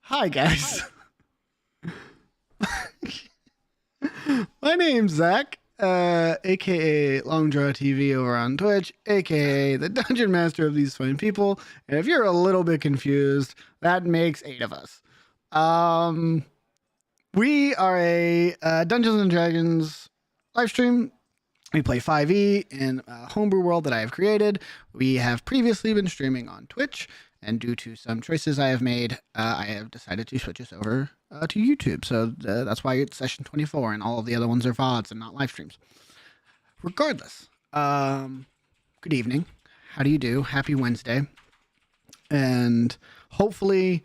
Hi, guys. My name's Zach, aka Longdraw TV over on Twitch, aka the Dungeon Master of these fine people. And if you're a little bit confused, that makes 8 of us. We are a Dungeons and Dragons live stream. We play 5e in a homebrew world that I have created. We have previously been streaming on Twitch, and due to some choices I have made, I have decided to switch us over to YouTube. So that's why it's session 24, and all of the other ones are VODs and not live streams. Regardless, good evening. How do you do? Happy Wednesday. And hopefully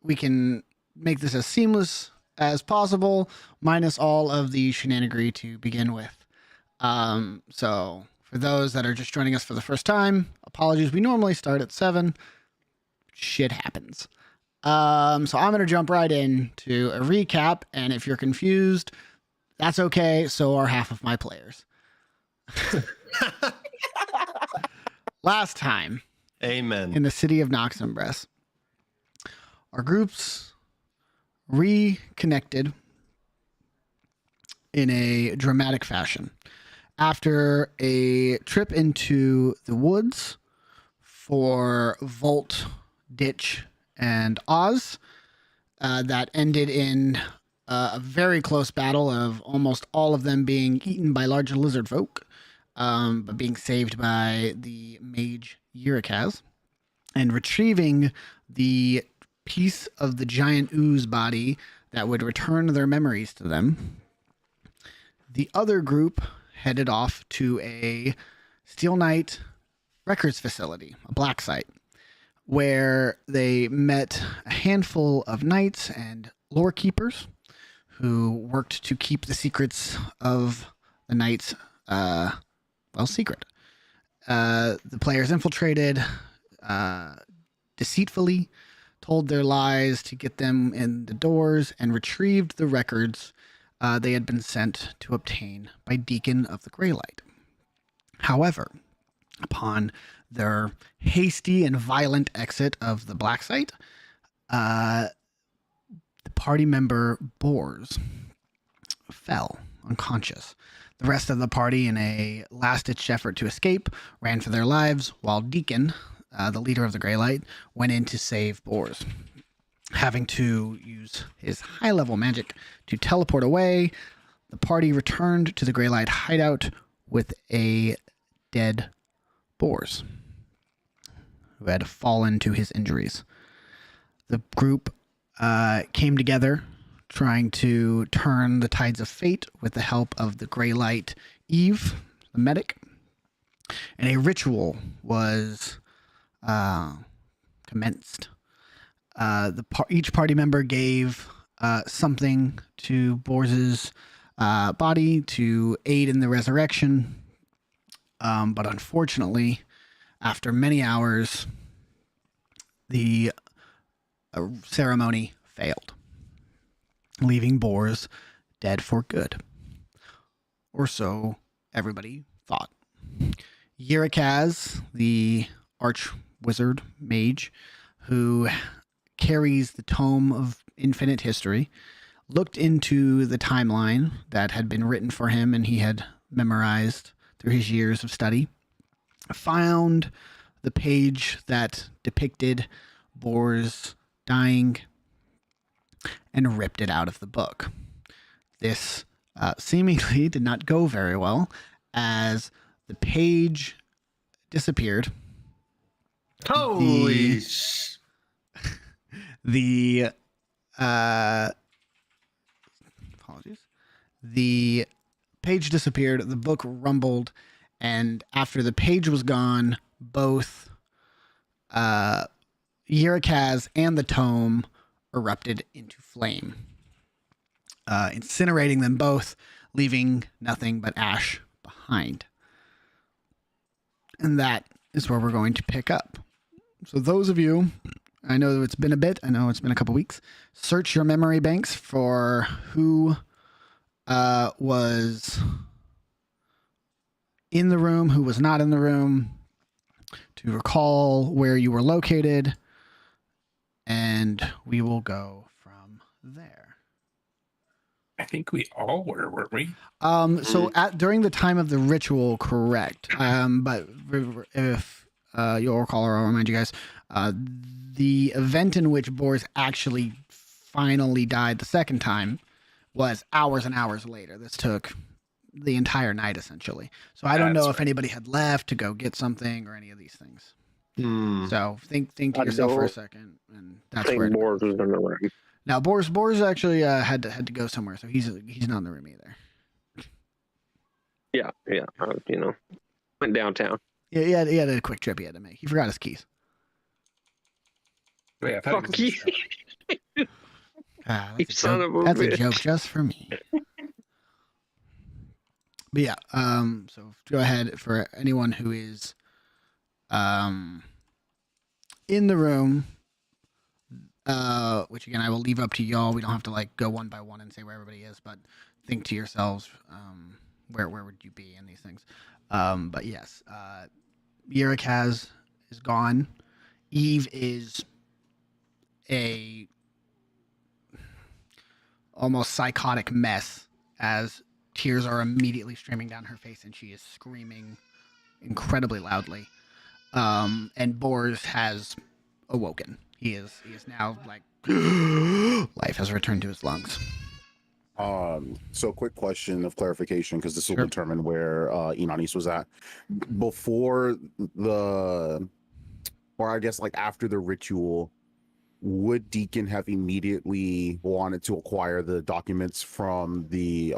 we can make this as seamless as possible, minus all of the shenanigery to begin with. So for those that are just joining us for the first time, apologies. We normally start at 7. Shit happens. So I'm going to jump right in to a recap. And if you're confused, that's okay. So are half of my players. Last time. Amen. In the city of Noximbres, our groups reconnected in a dramatic fashion after a trip into the woods for Volt, Ditch, and Oz that ended in a very close battle of almost all of them being eaten by large lizard folk, but being saved by the mage Yurikaz and retrieving the piece of the giant ooze body that would return their memories to them. The other group headed off to a Steel Knight records facility, a black site, where they met a handful of knights and lore keepers who worked to keep the secrets of the knights, secret. The players infiltrated deceitfully, told their lies to get them in the doors, and retrieved the records they had been sent to obtain by Deacon of the Greylight. However, upon their hasty and violent exit of the black site, the party member Burroughs fell unconscious. The rest of the party, in a last-ditch effort to escape, ran for their lives, while Deacon, the leader of the Greylight, went in to save Burroughs. Having to use his high-level magic to teleport away, the party returned to the Greylight hideout with a dead Burroughs, who had fallen to his injuries. The group came together, trying to turn the tides of fate with the help of the Greylight Eve, the medic, and a ritual was commenced. Each party member gave something to Borz's body to aid in the resurrection, but unfortunately, after many hours, the ceremony failed, leaving Bors dead for good. Or so everybody thought. Yurikaz, the arch-wizard mage, who carries the Tome of Infinite History, looked into the timeline that had been written for him and he had memorized through his years of study, found the page that depicted Bors dying, and ripped it out of the book. This seemingly did not go very well, as the page disappeared. Holy The page disappeared, the book rumbled, and after the page was gone, both Yurikaz and the tome erupted into flame, incinerating them both, leaving nothing but ash behind. And that is where we're going to pick up. So those of you, I know it's been a bit, I know it's been a couple weeks, search your memory banks for who was in the room, who was not in the room, to recall where you were located, and we will go from there. I think we all were, weren't we? So during the time of the ritual, correct. But if you'll recall, or I'll remind you guys, the event in which Boris actually finally died the second time was hours and hours later. This took the entire night, essentially. So I don't know if anybody had left to go get something or any of these things. So think to yourself for a second, and that's where Boris was in the room. Now Boris actually had to go somewhere, so he's not in the room either. Yeah. Went downtown. Yeah, he had a quick trip he had to make. He forgot his keys. Wait, I thought Fuck you. That's a joke just for me. But yeah, so go ahead for anyone who is in the room, which again I will leave up to y'all. We don't have to like go one by one and say where everybody is, but think to yourselves, where would you be in these things? But yes, Yurikaz is gone. Eve is a almost psychotic mess as tears are immediately streaming down her face and she is screaming incredibly loudly. And Boris has awoken. He is now like life has returned to his lungs. So quick question of clarification, because this will determine where Inanis was at. Before the, or I guess like after the ritual, would Deacon have immediately wanted to acquire the documents from the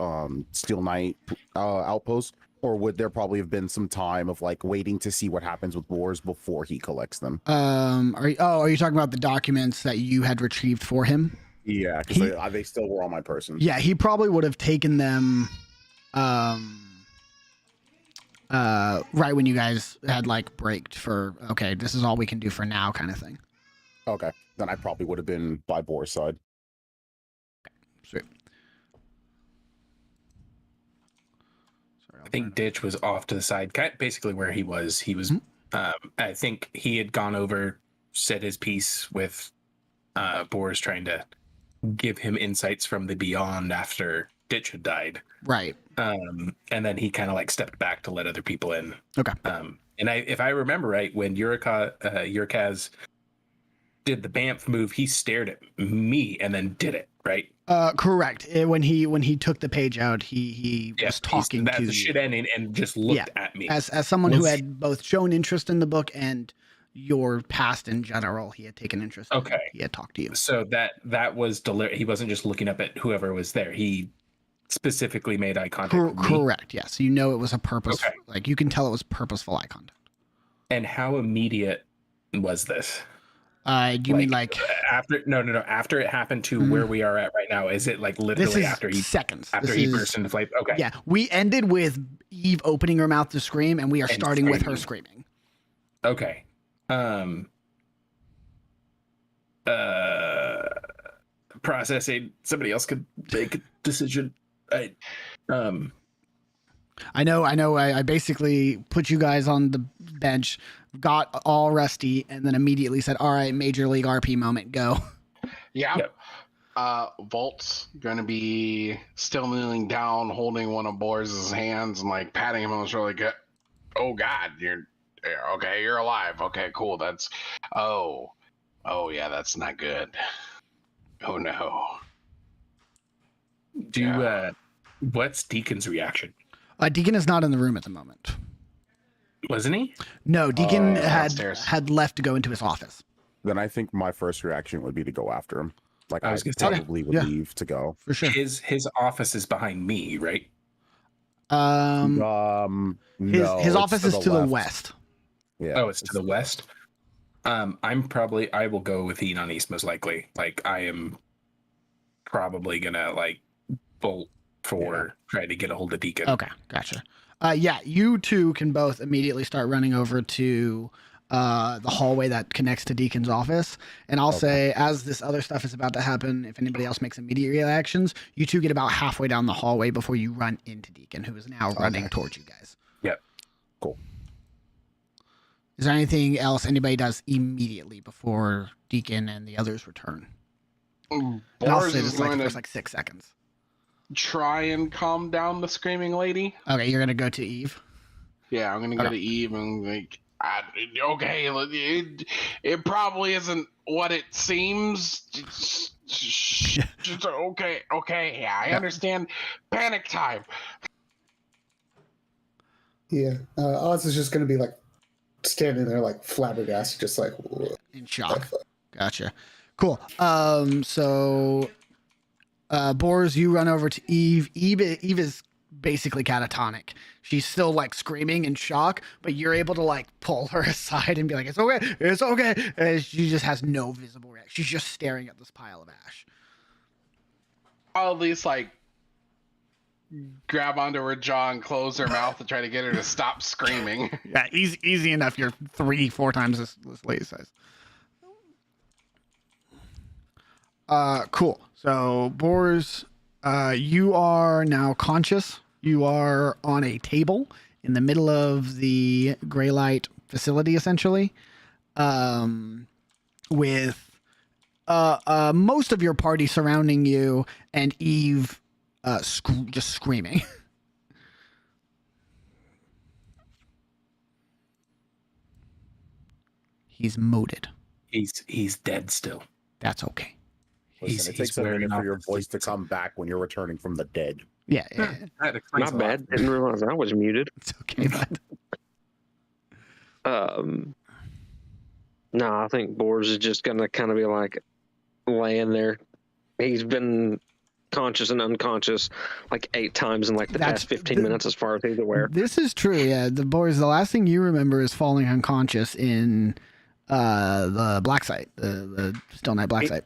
Steel Knight outpost? Or would there probably have been some time of like waiting to see what happens with Boris before he collects them? Are you talking about the documents that you had retrieved for him? Yeah, because they still were on my person. Yeah, he probably would have taken them right when you guys had like braked for, okay, this is all we can do for now kind of thing. Okay, then I probably would have been by Boris' side. Okay, sweet. I think Ditch was off to the side, basically where he was. He was, I think he had gone over, said his piece with Boris, trying to give him insights from the beyond after Ditch had died. Right. And then he kind of like stepped back to let other people in. Okay. And if I remember right, when Yurikaz did the Banff move, he stared at me and then did it, right? Correct. When he took the page out, he was talking to the shit ending and just looked at me. As someone who had both shown interest in the book and your past in general, he had taken interest. Okay. He had talked to you. So that was he wasn't just looking up at whoever was there. He specifically made eye contact with me. Correct. Yes. You know it was a purpose. Okay. Like you can tell it was purposeful eye contact. And how immediate was this? Do you mean like after? No. After it happened to where we are at right now, is it like literally after he seconds? After he burst into flame? Okay. Yeah, we ended with Eve opening her mouth to scream, and we are starting with her screaming. Okay. Processing. Somebody else could make a decision. I know. I basically put you guys on the bench, got all rusty, and then immediately said, all right, Major League RP moment, go. Yeah. Yep. Volt's going to be still kneeling down, holding one of Boris's hands and like patting him on the shoulder. Like, oh God, you're okay. You're alive. Okay, cool. That's, oh yeah, that's not good. Oh no. What's Deacon's reaction? Deacon is not in the room at the moment. Wasn't he? No, Deacon had left to go into his office. Then I think my first reaction would be to go after him. Like I probably would leave to go. For sure. His office is behind me, right? No, his office is to the west. Yeah. Oh, it's to the west. I will go with Inanis most likely. Like I am probably gonna like bolt for trying to get a hold of Deacon. Okay, gotcha. Yeah, you two can both immediately start running over to the hallway that connects to Deacon's office. And I'll say, as this other stuff is about to happen, if anybody else makes immediate reactions, you two get about halfway down the hallway before you run into Deacon, who is now running towards you guys. Yep. Cool. Is there anything else anybody does immediately before Deacon and the others return? And I'll Boris say is this like going for to like 6 seconds. try and calm down the screaming lady. Okay, you're gonna go to Eve. Yeah, I'm gonna go Okay. to Eve and like, okay, it probably isn't what it seems. Just okay, yeah, I understand. Panic time. Yeah, Oz is just going to be like standing there, like flabbergasted, just like what In the shock. fuck? Gotcha. Cool. So Boris, you run over to Eve. Eve is basically catatonic. She's still like screaming in shock, but you're able to like pull her aside and be like, "It's okay, it's okay." And she just has no visible reaction. She's just staring at this pile of ash. I'll at least like grab onto her jaw and close her mouth and try to get her to stop screaming. Yeah, easy enough. You're 3-4 times this lady size. Cool. So Boris, you are now conscious. You are on a table in the middle of the gray light facility, essentially, with most of your party surrounding you and Eve just screaming. He's moated. He's dead still. That's okay. Listen, it takes a wearing minute for off your the voice to sleep. come back when you're returning from the dead. Yeah. That explains Not a lot. bad. Didn't realize I was muted. It's okay, bud. No, I think Boris is just gonna kind of be like laying there. He's been conscious and unconscious like 8 times in like the That's past 15 minutes, as far as he's aware. This is true. Yeah, the boys. The last thing you remember is falling unconscious in the black site, the Still Night black site.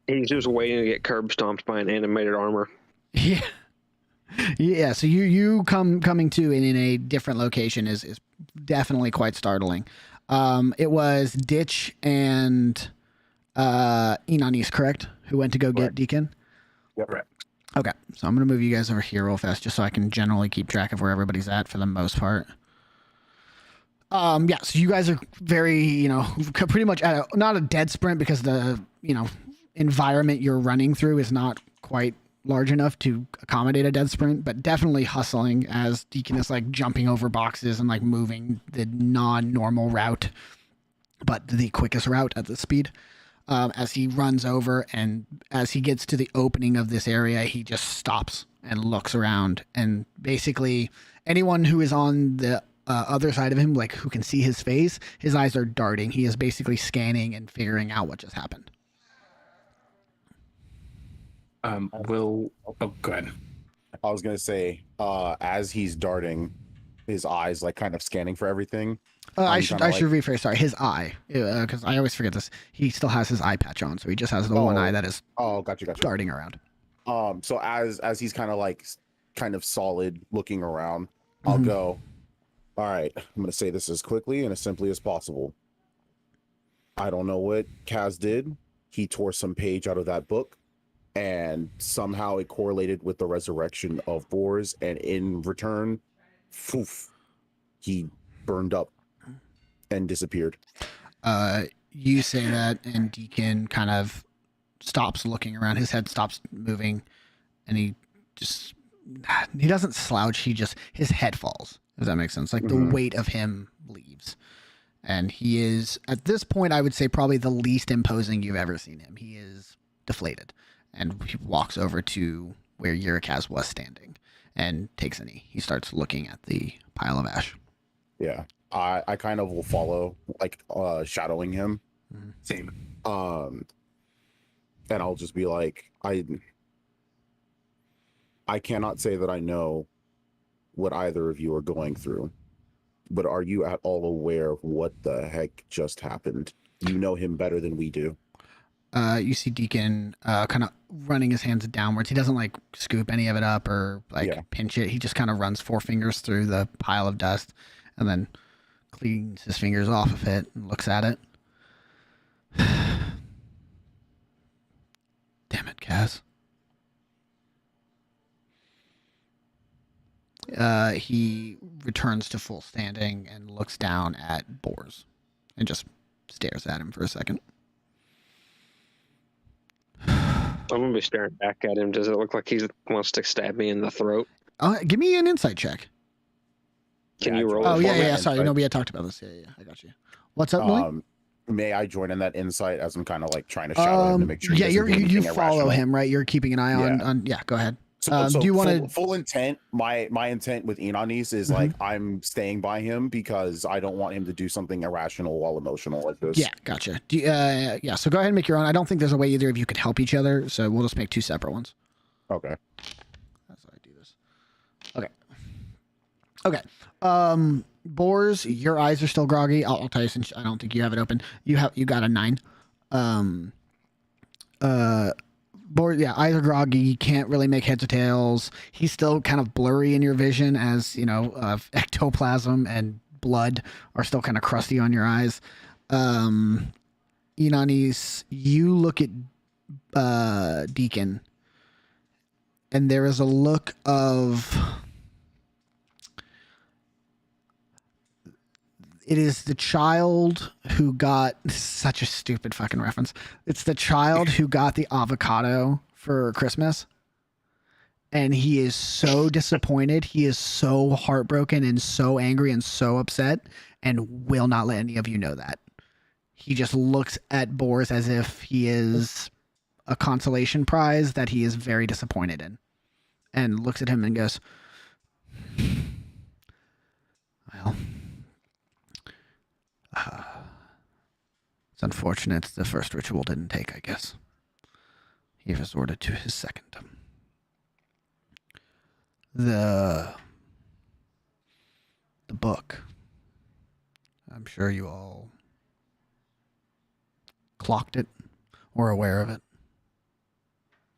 He's just waiting to get curb stomped by an animated armor. Yeah, yeah. So you coming to in a different location is definitely quite startling. It was Ditch and Inanis, correct? Who went to go get Deacon? Yep. Right. Okay, so I'm gonna move you guys over here real fast, just so I can generally keep track of where everybody's at for the most part. Yeah, so you guys are very, pretty much at not a dead sprint because the, environment you're running through is not quite large enough to accommodate a dead sprint, but definitely hustling as Deacon is like jumping over boxes and like moving the non-normal route, but the quickest route at the speed. As he runs over, and as he gets to the opening of this area, he just stops and looks around, and basically anyone who is on the other side of him, like who can see his face, his eyes are darting. He is basically scanning and figuring out what just happened. Go ahead. I was gonna say, as he's darting, his eyes like kind of scanning for everything. I should rephrase. Sorry, his eye, because I always forget this. He still has his eye patch on, so he just has the one eye that is gotcha. darting around. So as he's kind of solid looking around, I'll go, all right, I'm gonna say this as quickly and as simply as possible. I don't know what Kaz did. He tore some page out of that book, and somehow it correlated with the resurrection of Boris, and in return, he burned up and disappeared. You say that, and Deacon kind of stops looking around. His head stops moving, and he doesn't slouch. His head falls. Does that make sense? Like the weight of him leaves, and he is at this point, I would say, probably the least imposing you've ever seen him. He is deflated, and he walks over to where Yurikaz was standing and takes a knee. He starts looking at the pile of ash. Yeah. I kind of will follow, like shadowing him. Same. And I'll just be like, I cannot say that I know what either of you are going through, but are you at all aware of what the heck just happened? You know him better than we do. You see Deacon kind of running his hands downwards. He doesn't like scoop any of it up or pinch it. He just kind of runs 4 fingers through the pile of dust and then cleans his fingers off of it and looks at it. Damn it, Kaz. he returns to full standing and looks down at Bors and just stares at him for a second. I'm gonna be staring back at him. Does it look like he wants to stab me in the throat? Give me an insight check. Can Yeah, you I roll? joined. Oh, it for yeah, me? yeah. Sorry. No, we had talked about this. Yeah. I got you. What's up, Millie? May I join in that insight as I'm kind of like trying to shadow him to make sure? Yeah, he doesn't do you anything follow irrational? him, right? You're keeping an eye on. Yeah, go ahead. So Do you want to? full intent? My intent with Enonis is like I'm staying by him because I don't want him to do something irrational while emotional like this. Yeah, gotcha. Yeah. So go ahead and make your own. I don't think there's a way either of you could help each other, so we'll just make two separate ones. Okay. That's how I do this. Okay. Bors, your eyes are still groggy. I'll tell you since I don't think you have it open. You got a 9. Bors, yeah, eyes are groggy. You can't really make heads or tails. He's still kind of blurry in your vision, as you know, ectoplasm and blood are still kind of crusty on your eyes. Enonis, you look at Deacon, and there is a look of. It is the child who got such a stupid fucking reference. It's the child who got the avocado for Christmas. And he is so disappointed. He is so heartbroken and so angry and so upset and will not let any of you know that. He just looks at Boris as if he is a consolation prize that he is very disappointed in. And looks at him and goes, well... it's unfortunate the first ritual didn't take, I guess. He resorted to his second. The book. I'm sure you all clocked it or aware of it.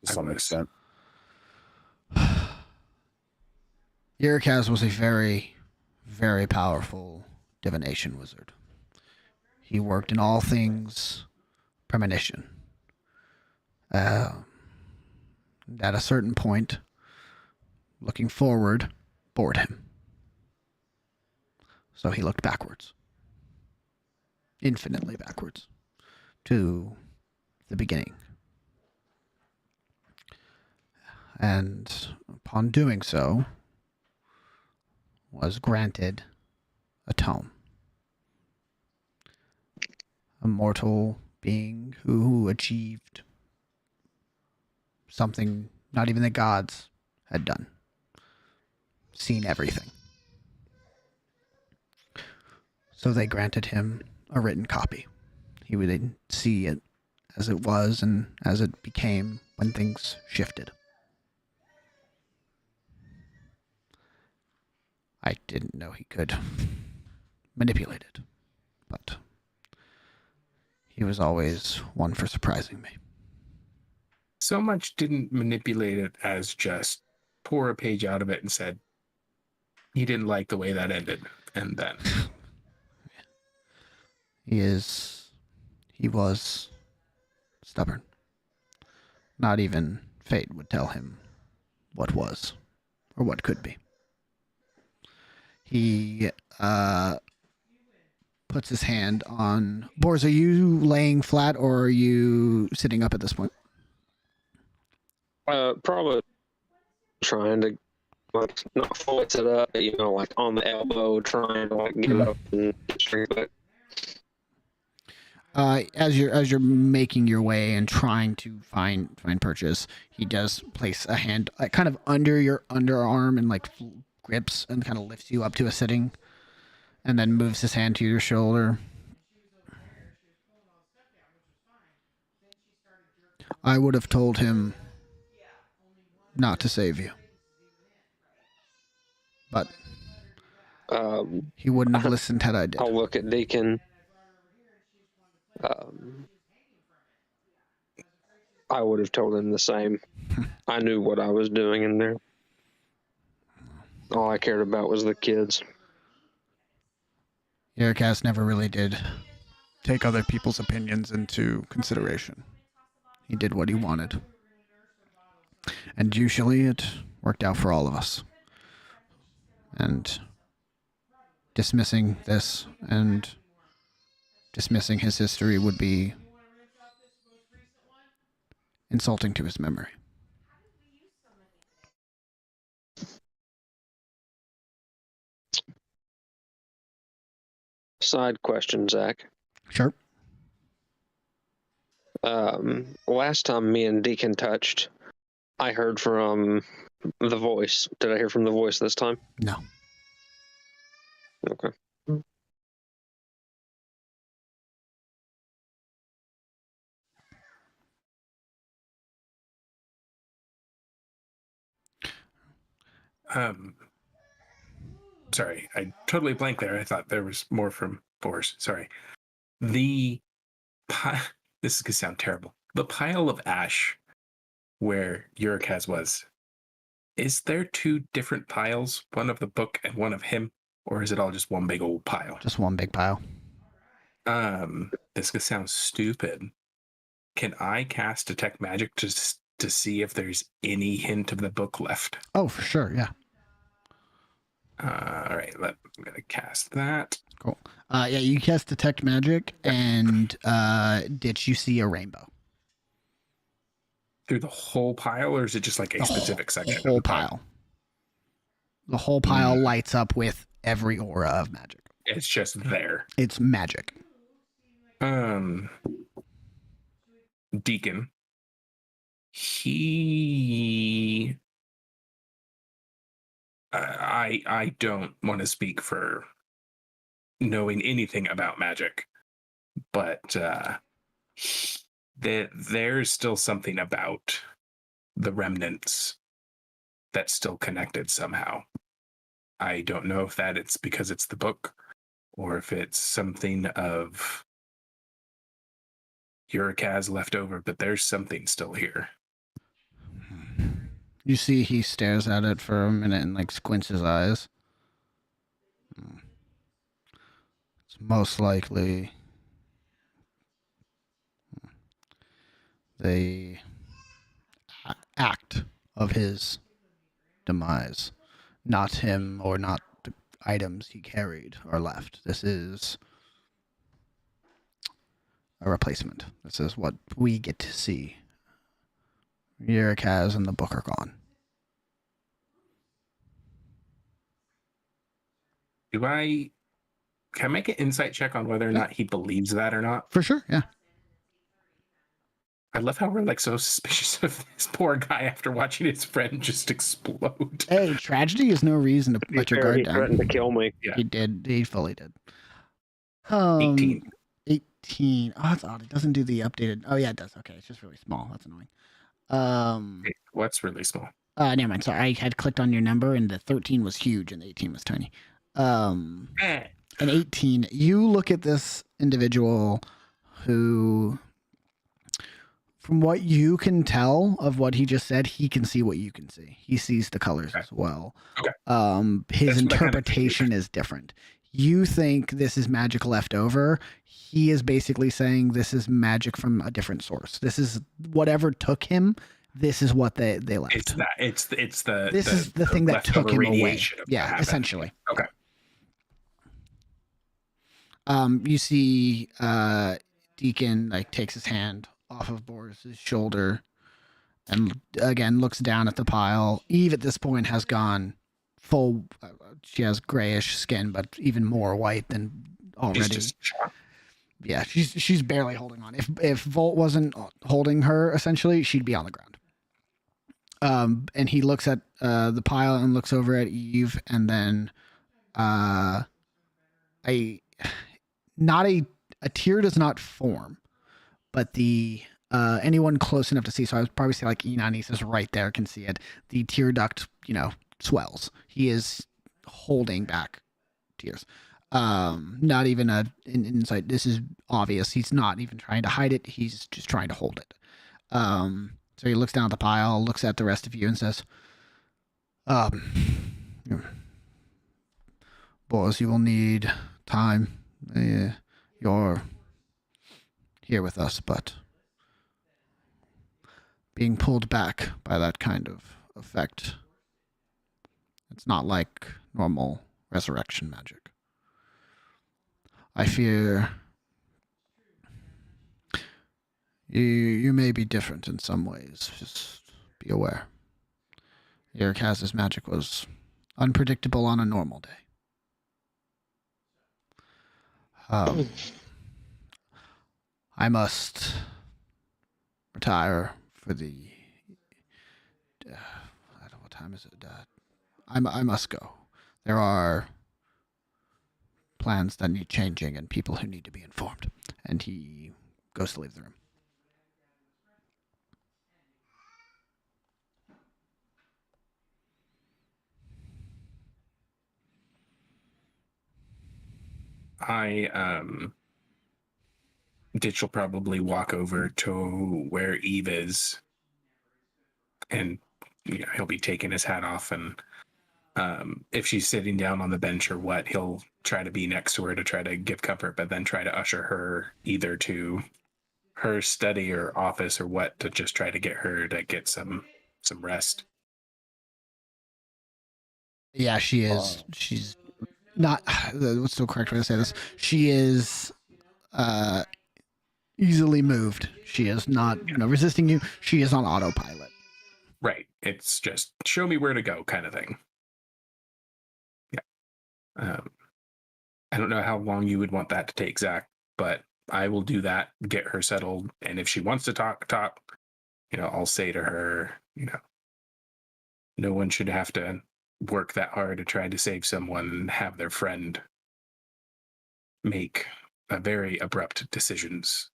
To some extent. Yurikaz was a very, very powerful divination wizard. He worked in all things premonition. At a certain point, looking forward bored him. So he looked backwards. Infinitely backwards. To the beginning. And upon doing so, was granted a tome. A mortal being who achieved something not even the gods had done. Seen everything. So they granted him a written copy. He would see it as it was and as it became when things shifted. I didn't know he could manipulate it, but he was always one for surprising me. So much didn't manipulate it as just pour a page out of it and said he didn't like the way that ended, and then he was stubborn. Not even fate would tell him what was or what could be. He puts his hand on... Boris, are you laying flat or are you sitting up at this point? Probably trying to like not fully sit up, but, like on the elbow, trying to like get up and drink it. As you're making your way and trying to find purchase, he does place a hand kind of under your underarm and like grips and kind of lifts you up to a sitting, and then moves his hand to your shoulder. I would have told him not to save you, but he wouldn't have listened had I did. I'll look at Deacon. I would have told him the same. I knew what I was doing in there. All I cared about was the kids. Yurikaz never really did take other people's opinions into consideration. He did what he wanted. And usually it worked out for all of us. and dismissing this and dismissing his history would be insulting to his memory. Side question, Zach. Sure. Last time me and Deacon touched, I heard from the voice. Did I hear from the voice this time? No. Okay. Sorry, I totally blanked there. I thought there was more from Boris. Sorry. The this is gonna sound terrible. The pile of ash where Urikaz was. Is there two different piles, one of the book and one of him, or is it all just one big old pile? Just one big pile. This could sound stupid. Can I cast Detect Magic just to see if there's any hint of the book left? Oh, for sure. Yeah. All right, I'm gonna cast that. Cool. Yeah, you cast Detect Magic, and did you see a rainbow? Through the whole pile, or is it just like a specific section? The whole pile. The whole pile lights up with every aura of magic. It's just there. It's magic. Deacon. He. I don't want to speak for knowing anything about magic, but there's still something about the remnants that's still connected somehow. I don't know if that it's because it's the book or if it's something of Urikaz left over, but there's something still here. You see he stares at it for a minute and like squints his eyes. It's most likely the act of his demise. Not him or not the items he carried are left. This is a replacement. This is what we get to see. Urikaz and the book are gone. Can I make an insight check on whether or not he believes that or not? For sure, yeah. I love how we're like so suspicious of this poor guy after watching his friend just explode. Hey, tragedy is no reason to let your guard He down. threatened to kill me. Yeah. He did. He fully did. 18. 18. Oh, that's odd. It doesn't do the updated. Oh, yeah, it does. Okay, it's just really small. That's annoying. What's really small? Never mind. Sorry, I had clicked on your number, and the 13 was huge, and the 18 was tiny. An 18. You look at this individual who, from what you can tell of what he just said, he can see what you can see. He sees the colors as well. Okay. His That's what I kind of interpretation is different. You think this is magic left over. He is basically saying this is magic from a different source. This is whatever took him. This is what they left. It's that. It's the. This is the thing that took him away. Yeah, essentially. Okay. You see, Deacon like takes his hand off of Boris's shoulder, and again looks down at the pile. Eve at this point has gone full. She has grayish skin, but even more white than already. Yeah, she's barely holding on. If Volt wasn't holding her, essentially, she'd be on the ground. And he looks at the pile and looks over at Eve, and then a tear does not form, but the anyone close enough to see. So I would probably say like Inanis is right there, can see it. The tear duct, swells. He is holding back tears. Not even an insight. This is obvious. He's not even trying to hide it. He's just trying to hold it. So he looks down at the pile, looks at the rest of you, and says, "Boys, you will need time. You're here with us, but being pulled back by that kind of effect, it's not like normal resurrection magic. I fear you may be different in some ways. Just be aware. Irikaz's magic was unpredictable on a normal day. I must retire for the. I don't know what time is it. I must go. There are plans that need changing and people who need to be informed. And he goes to leave the room. Ditch will probably walk over to where Eve is, and he'll be taking his hat off, and if she's sitting down on the bench or what, he'll try to be next to her to try to give comfort, but then try to usher her either to her study or office or what, to just try to get her to get some rest. Yeah, she is. She's not. What's the correct way to say this? She is easily moved. She is not resisting you. She is on autopilot. Right. It's just show me where to go kind of thing. Yeah. I don't know how long you would want that to take, Zach, but I will do that, get her settled. And if she wants to talk, I'll say to her, no one should have to work that hard to try to save someone and have their friend make very abrupt decisions,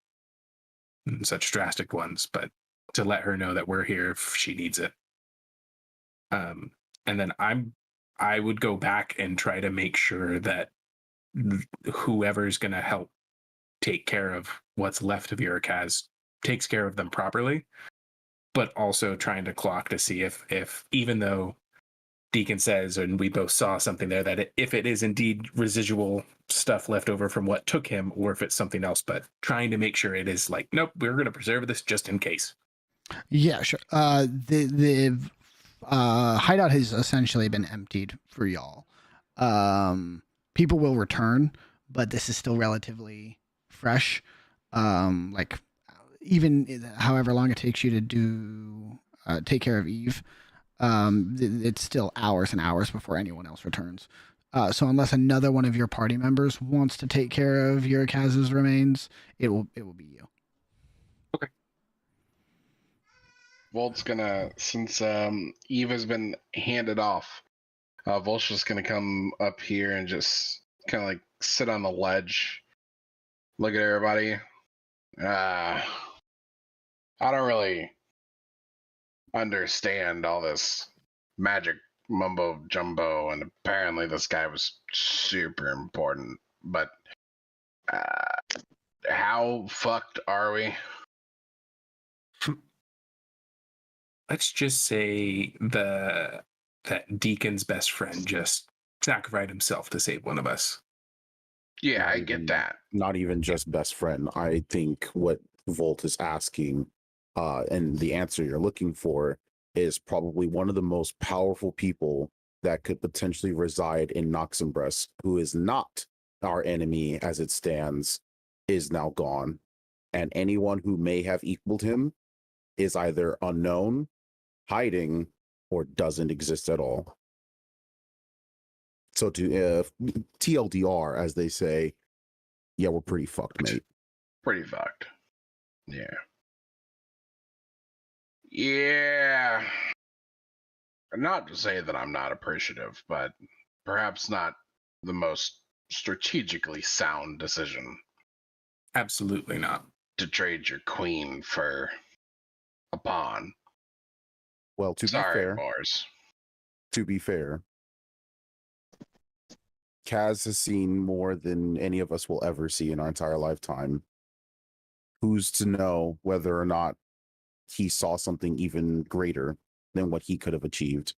and such drastic ones, but to let her know that we're here if she needs it. And then I would go back and try to make sure that whoever's going to help take care of what's left of Urikaz takes care of them properly, but also trying to clock to see if even though Deacon says, and we both saw something there, that if it is indeed residual stuff left over from what took him, or if it's something else, but trying to make sure it is like, nope, we're going to preserve this just in case. Yeah, sure. The hideout has essentially been emptied for y'all. People will return, but this is still relatively fresh. Like even however long it takes you to do take care of Eve, it's still hours and hours before anyone else returns. So unless another one of your party members wants to take care of Urikaz's remains, it will be you. Okay. Volt's gonna, since Eve has been handed off, Volt's just gonna come up here and just kind of like sit on the ledge, look at everybody. I don't really understand all this magic mumbo jumbo, and apparently this guy was super important, but how fucked are we? Let's just say that Deacon's best friend just sacrificed himself to save one of us. Yeah, I get that. Not even just best friend. I think what Volt is asking, and the answer you're looking for, is probably one of the most powerful people that could potentially reside in Noximbres, who is not our enemy as it stands, is now gone. And anyone who may have equaled him is either unknown, hiding, or doesn't exist at all. So to TLDR, as they say, yeah, we're pretty fucked, mate. Pretty fucked. Yeah. Yeah. Not to say that I'm not appreciative, but perhaps not the most strategically sound decision. Absolutely not. To trade your queen for a pawn. Well, to be fair, Kaz has seen more than any of us will ever see in our entire lifetime. Who's to know whether or not he saw something even greater than what he could have achieved?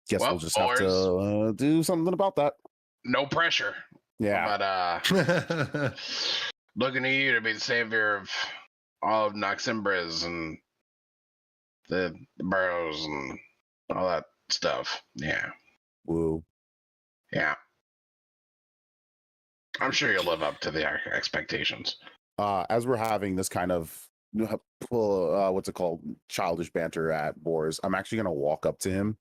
Guess we'll just have to do something about that. No pressure. Yeah. But looking to you to be the savior of all of Noximbres and the Burroughs and all that stuff. Yeah, Woo. yeah. I'm sure you'll live up to the expectations. As we're having this kind of what's it called, childish banter at Boars, I'm actually gonna walk up to him,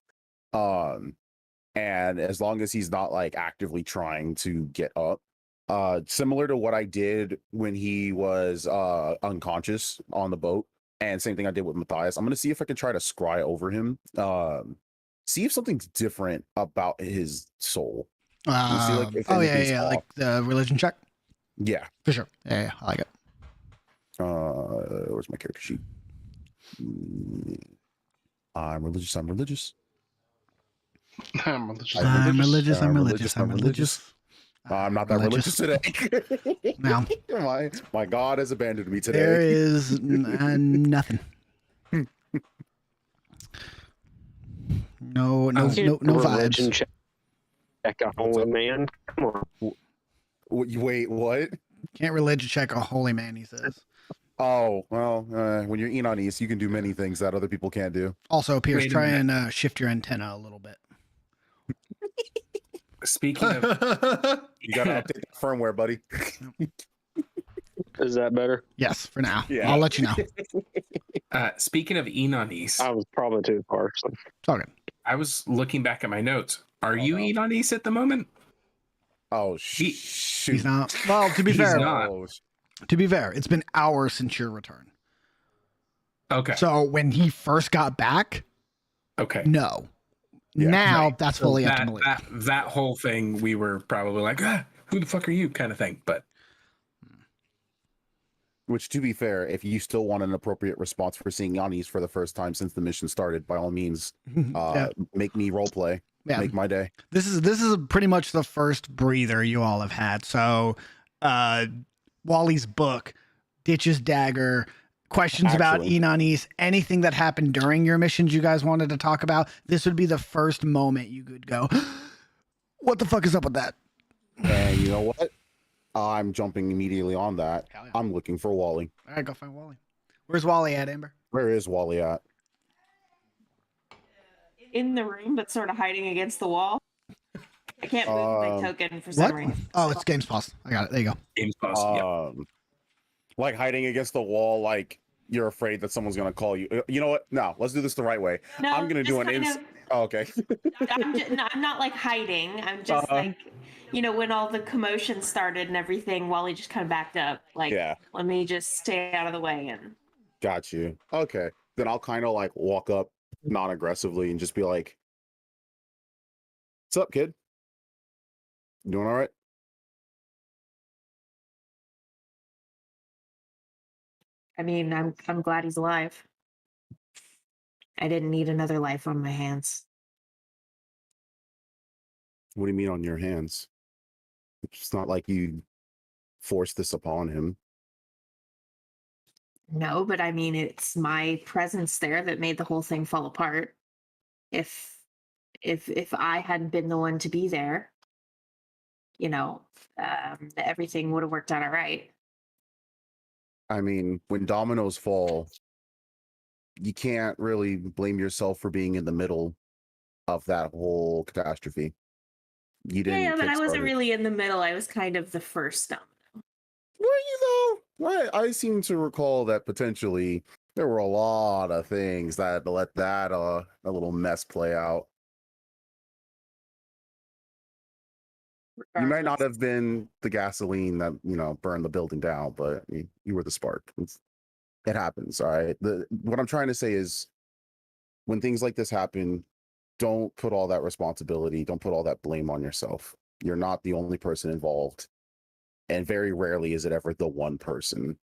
and as long as he's not like actively trying to get up, similar to what I did when he was unconscious on the boat, and same thing I did with Matthias, I'm gonna see if I can try to scry over him, see if something's different about his soul. And see, like, if oh yeah, anything's yeah, off. like the religion check Yeah. for sure. Yeah, I like it. Where's my character sheet? I'm religious. I'm religious. I'm religious. I'm religious. I'm I'm religious. I'm religious. I'm not that religious today. No. My God has abandoned me today. There is nothing. No Religion vibes. check a holy man. Come on. Wait, what? Can't religion check a holy man, he says. Oh, well, when you're Enonis, you can do many things that other people can't do. Also, Pierce, Wait a try minute. and shift your antenna a little bit. Speaking of You gotta update the firmware, buddy. Is that better? Yes, for now. Yeah. I'll let you know. speaking of Enonis, I was probably too far. So. It's all good. I was looking back at my notes. Are you no. Enonis at the moment? Oh, He- shoot. He's not. Well, to be He's fair, not. to be fair, it's been hours since your return. Okay. So when he first got back, Okay. no. Yeah, now right. that's So fully up to Malik. that whole thing, we were probably like, who the fuck are you, kind of thing. But Which, to be fair, if you still want an appropriate response for seeing Yanis for the first time since the mission started, by all means, Yeah. make me roleplay. Yeah. Make my day. This is pretty much the first breather you all have had. So, Wally's book, Ditch's dagger, questions about Actually. Enonis, anything that happened during your missions you guys wanted to talk about. This would be the first moment you could go, what the fuck is up with that? And you know what? I'm jumping immediately on that. Hell yeah. I'm looking for Wally. All right, go find Wally. Where's Wally at, Amber? Where is Wally at? In the room, but sort of hiding against the wall. I can't move my token for some What? reason. Oh, it's Games Pause. I got it. There you go. Games Pause. Yep. Like hiding against the wall, like you're afraid that someone's gonna call you. You know what? No, let's do this the right way. No, I'm gonna do just an kind of- Oh, okay. I'm not like hiding. I'm just like, when all the commotion started and everything, Wally just kind of backed up. Like, Yeah. let me just stay out of the way. And Got you. Okay. Then I'll kind of like walk up non-aggressively and just be like, "What's up, kid? Doing all right?" I mean, I'm glad he's alive. I didn't need another life on my hands. What do you mean on your hands? It's not like you forced this upon him. No, but I mean, it's my presence there that made the whole thing fall apart. If I hadn't been the one to be there, everything would have worked out all right. I mean, when dominoes fall, you can't really blame yourself for being in the middle of that whole catastrophe. You didn't. Yeah, but I wasn't kickstart it. really in the middle. I was kind of the first domino. Were you though? I seem to recall that potentially there were a lot of things that let that a little mess play out. You might not have been the gasoline that burned the building down, but you were the spark. It happens. All right. What I'm trying to say is, when things like this happen, don't put all that responsibility, don't put all that blame on yourself. You're not the only person involved, and very rarely is it ever the one person.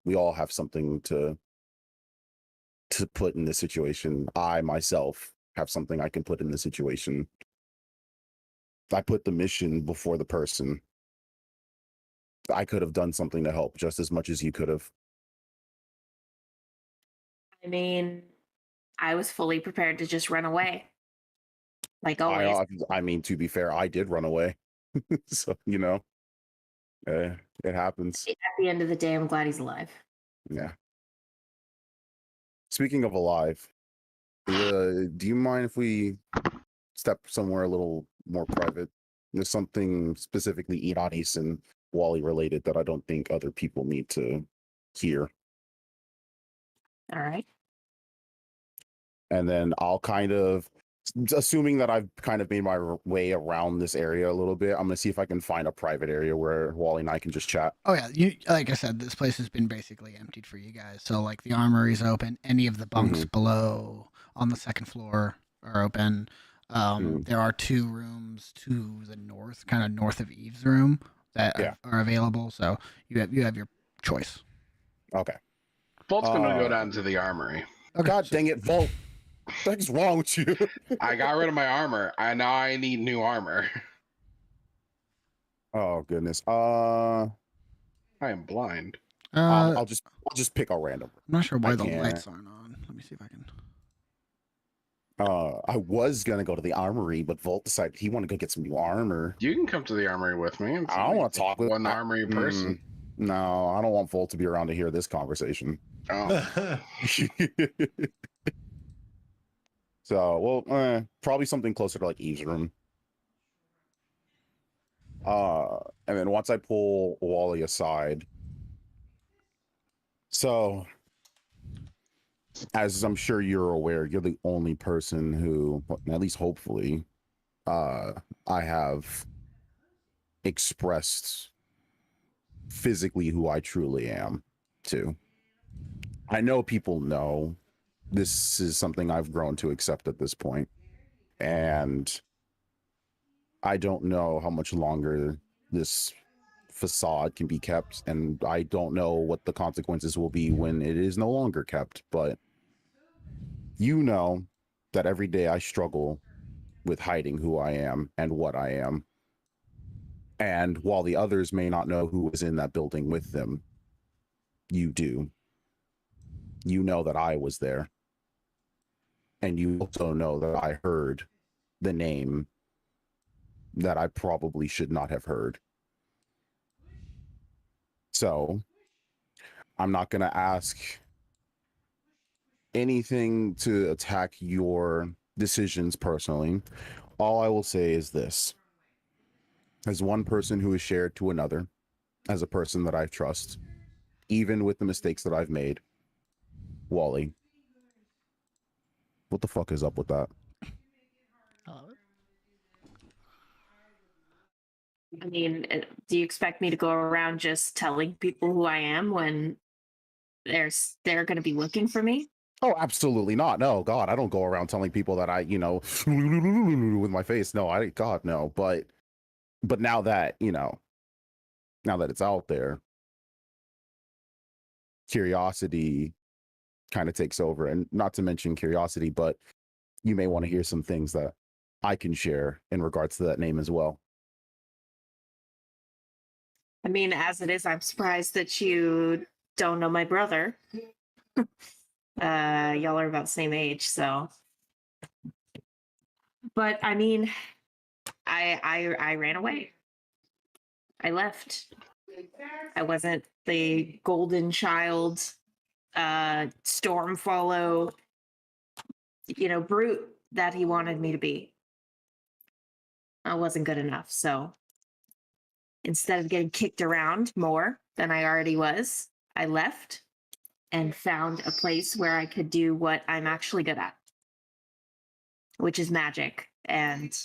We all have something to put in this situation. I myself have something I can put in the situation. I put the mission before the person. I could have done something to help just as much as you could have. I mean, I was fully prepared to just run away. Like always. I mean, to be fair, I did run away. So, it happens. At the end of the day, I'm glad he's alive. Yeah. Speaking of alive, Do you mind if we step somewhere a little more private? There's something specifically Iranis and Wally related that I don't think other people need to hear. All right. And then I'll kind of, assuming that I've kind of made my way around this area a little bit, I'm gonna see if I can find a private area where Wally and I can just chat. Oh yeah, you like I said, this place has been basically emptied for you guys. So like the armory's open. Any of the bunks below on the second floor are open. There are 2 rooms to the north, kind of north of Eve's room, that are available. So you have your choice. Okay. Volt's gonna go down to the armory. Okay. God dang it, Volt! What's wrong with you? I got rid of my armor. Now I need new armor. Oh goodness. I am blind. I'll just pick a random. I'm not sure why I the can't. lights aren't on. Let me see if I can. I was gonna go to the armory, but Volt decided he wanted to go get some new armor. You can come to the armory with me. I don't want to talk with one armory person. No, I don't want Volt to be around to hear this conversation. Oh. So, well, probably something closer to like Eve's room. And then once I pull Wally aside, so as I'm sure you're aware, you're the only person who, at least hopefully, I have expressed physically who I truly am to. I know people know this is something I've grown to accept at this point, and I don't know how much longer this facade can be kept, and I don't know what the consequences will be when it is no longer kept, but you know that every day I struggle with hiding who I am and what I am. And while the others may not know who was in that building with them, you do. You know that I was there. And you also know that I heard the name that I probably should not have heard. So I'm not going to ask anything to attack your decisions personally. All I will say is this. As one person who is shared to another, as a person that I trust, even with the mistakes that I've made, Wally, what the fuck is up with that? I mean, do you expect me to go around just telling people who I am when they're going to be looking for me? Oh, absolutely not. No, God, I don't go around telling people that I, with my face. No, God, no. But now that, now that it's out there, curiosity kind of takes over. And not to mention curiosity, but you may want to hear some things that I can share in regards to that name as well. I mean, as it is, I'm surprised that you don't know my brother. Y'all are about the same age, so. But I mean, I ran away. I left. I wasn't the golden child, storm follow, brute that he wanted me to be. I wasn't good enough, so instead of getting kicked around more than I already was, I left and found a place where I could do what I'm actually good at, which is magic and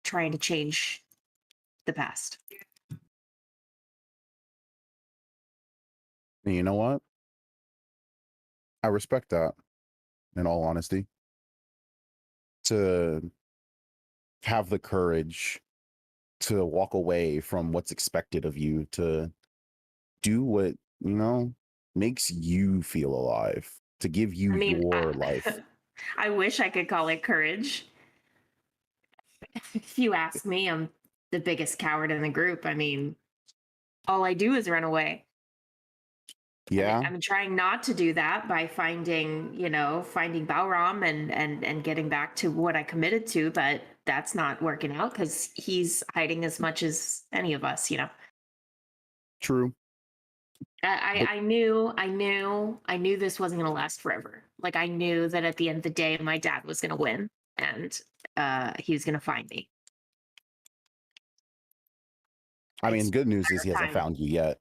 trying to change the past. And you know what? I respect that, in all honesty. To have the courage to walk away from what's expected of you, to do what, makes you feel alive, to give you your life. I wish I could call it courage. If you ask me, I'm the biggest coward in the group. I mean, all I do is run away. Yeah. I'm trying not to do that by finding Balram and getting back to what I committed to, but that's not working out because he's hiding as much as any of us, True. I knew this wasn't going to last forever. Like, I knew that at the end of the day, my dad was going to win, and he was going to find me. I mean, It's good news is he hasn't time. found you yet.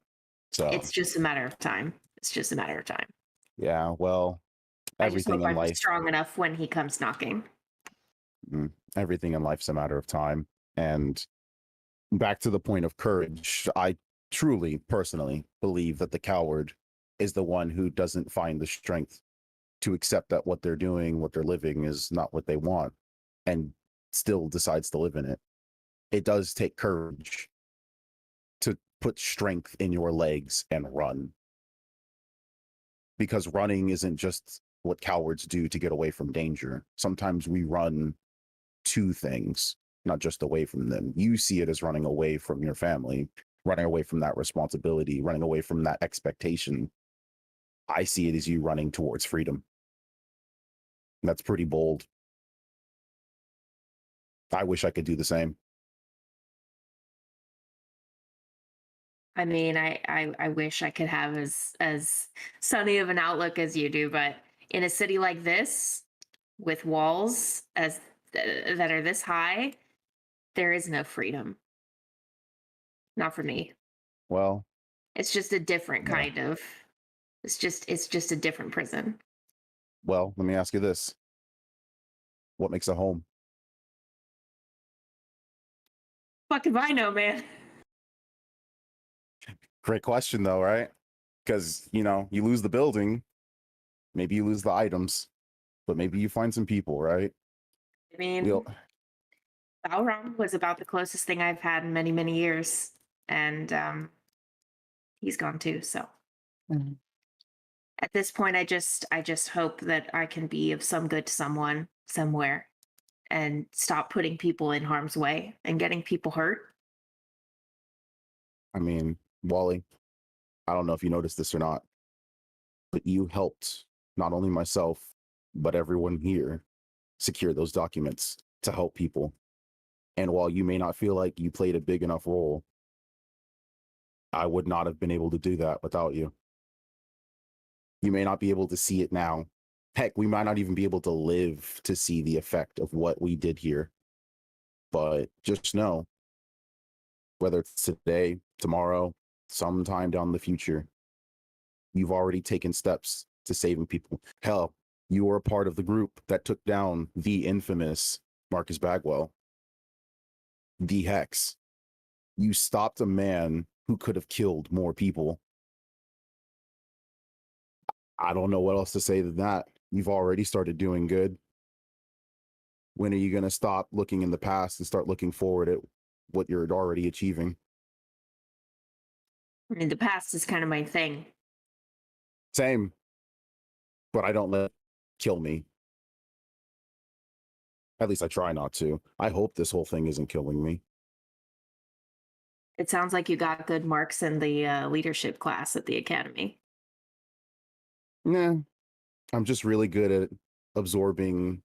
So It's just a matter of time. It's just a matter of time. yeah, well, I just everything hope in I'm life, strong enough when he comes knocking. everything in life's a matter of time. And back to the point of courage, I truly, personally believe that the coward is the one who doesn't find the strength to accept that what they're doing, what they're living is not what they want, and still decides to live in it. It does take courage to put strength in your legs and run. Because running isn't just what cowards do to get away from danger. Sometimes we run to things, not just away from them. You see it as running away from your family, running away from that responsibility, running away from that expectation. I see it as you running towards freedom. That's pretty bold. I wish I could do the same. I mean, I wish I could have as sunny of an outlook as you do, but in a city like this, with walls as that are this high, there is no freedom. Not for me. Well, It's just a different Yeah. kind of. It's just a different prison. well, let me ask you this. What makes a home? Fuck if I know, man. Great question, though, right? Because, you lose the building, maybe you lose the items, but maybe you find some people, right? I mean, We'll, Balram was about the closest thing I've had in many, many years, and he's gone too. So at this point, I just hope that I can be of some good to someone somewhere, and stop putting people in harm's way and getting people hurt. I mean, Wally, I don't know if you noticed this or not, but you helped not only myself, but everyone here secure those documents to help people. And while you may not feel like you played a big enough role, I would not have been able to do that without you. You may not be able to see it now. Heck, we might not even be able to live to see the effect of what we did here. But just know, whether it's today, tomorrow, sometime down the future, you've already taken steps to saving people. Hell, you were a part of the group that took down the infamous Marcus Bagwell, the Hex. You stopped a man who could have killed more people. I don't know what else to say than that. You've already started doing good. When are you going to stop looking in the past and start looking forward at what you're already achieving? I mean, the past is kind of my thing. Same. But I don't let it kill me. At least I try not to. I hope this whole thing isn't killing me. It sounds like you got good marks in the leadership class at the academy. Nah, I'm just really good at absorbing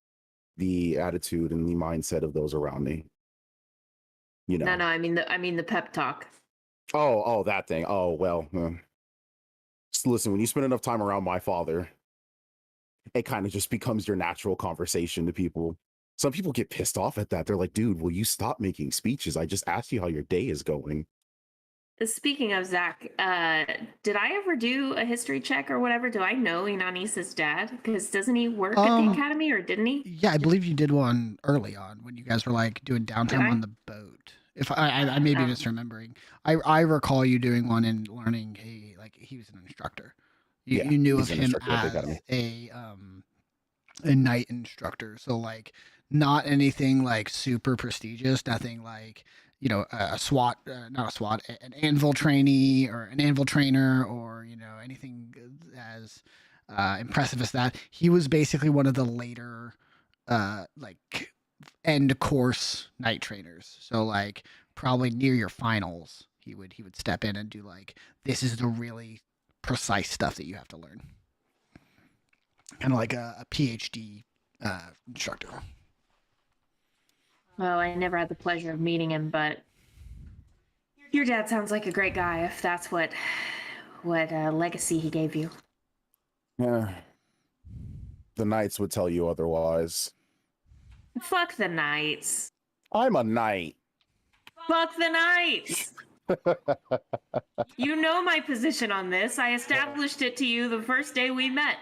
the attitude and the mindset of those around me. No, I mean the pep talk. Oh, that thing. Oh, well. Just listen, when you spend enough time around my father, it kind of just becomes your natural conversation to people. Some people get pissed off at that. They're like, dude, will you stop making speeches? I just asked you how your day is going. Speaking of Zach, did I ever do a history check or whatever? Do I know Inanis's dad? Because doesn't he work at the academy, or didn't he? Yeah, I believe you did one early on when you guys were like doing downtime on the boat. If I may be misremembering, I recall you doing one and learning he was an instructor. You knew of him as a night instructor, so like not anything like super prestigious, nothing like a SWAT, not a SWAT, an anvil trainee or an anvil trainer, or anything as impressive as that. He was basically one of the later like end course night trainers, so like probably near your finals he would step in and do like, this is the really precise stuff that you have to learn, kind of like a PhD instructor. Well, I never had the pleasure of meeting him, but your dad sounds like a great guy if that's what what legacy he gave you. Yeah. The knights would tell you otherwise. Fuck the knights. I'm a knight. Fuck the knights. You know my position on this. I established it to you the first day we met.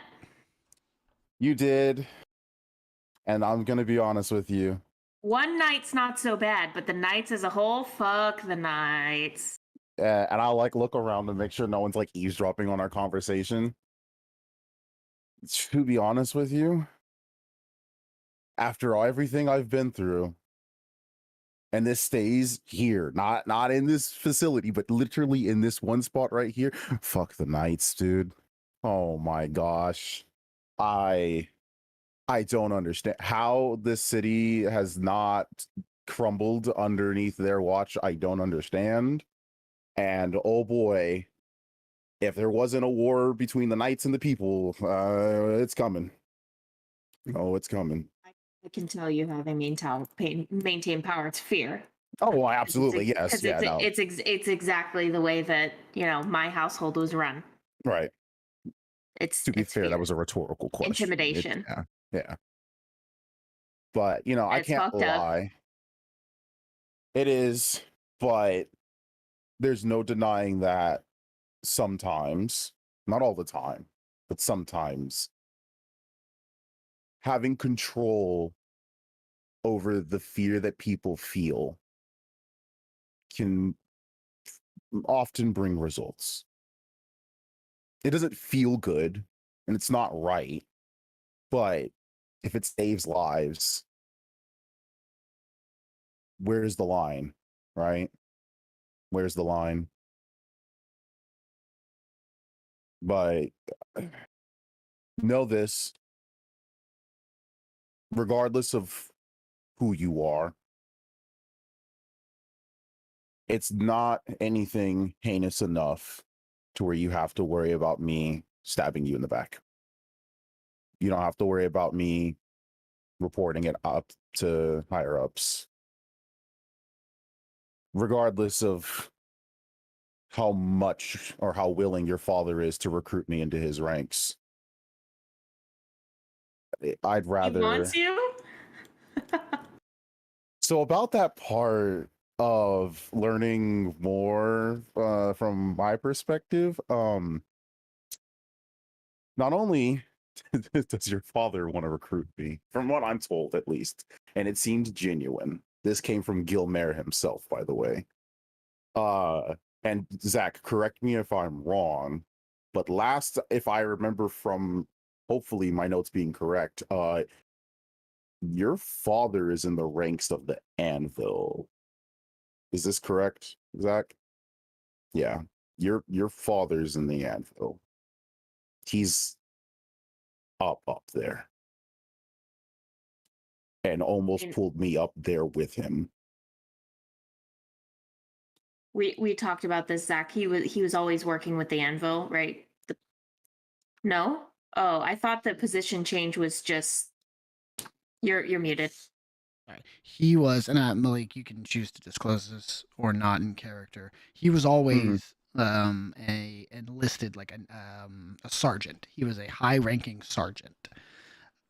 You did. And I'm going to be honest with you. One night's not so bad, but the knights as a whole, fuck the knights. And I'll like look around to make sure no one's like eavesdropping on our conversation. To be honest with you, after everything I've been through, and this stays here, not in this facility, but literally in this one spot right here. Fuck the knights, dude. Oh my gosh. I don't understand how this city has not crumbled underneath their watch. I don't understand. And oh boy, if there wasn't a war between the knights and the people, it's coming. Oh, it's coming. I can tell you how they maintain power. It's fear. Oh, well, absolutely. Yes. Yeah. No. It's exactly the way that, you know, my household was run. Right. It's to be fair, fear. that was a rhetorical question. Intimidation. Yeah. But, you know, I can't lie. It is, but there's no denying that sometimes, not all the time, but sometimes having control over the fear that people feel can often bring results. It doesn't feel good and it's not right, but if it saves lives, where's the line, right? Where's the line? But know this, regardless of who you are, it's not anything heinous enough to where you have to worry about me stabbing you in the back. You don't have to worry about me reporting it up to higher ups. Regardless of how much or how willing your father is to recruit me into his ranks, I'd rather. He wants you? So about that part of learning more from my perspective, not only does your father want to recruit me, from what I'm told at least, and it seems genuine. This came from Gilmere himself, by the way. And Zach, correct me if I'm wrong, but last, if I remember from hopefully my notes being correct, your father is in the ranks of the Anvil. Is this correct, Zach? Yeah, your father's in the Anvil. He's up there, and almost pulled me up there with him. We talked about this, Zach. He was always working with the Anvil, right? No? Oh, I thought the position change was just you're muted. Right. He was, and Malik, you can choose to disclose this or not in character. He was always a enlisted, like a sergeant. He was a high-ranking sergeant.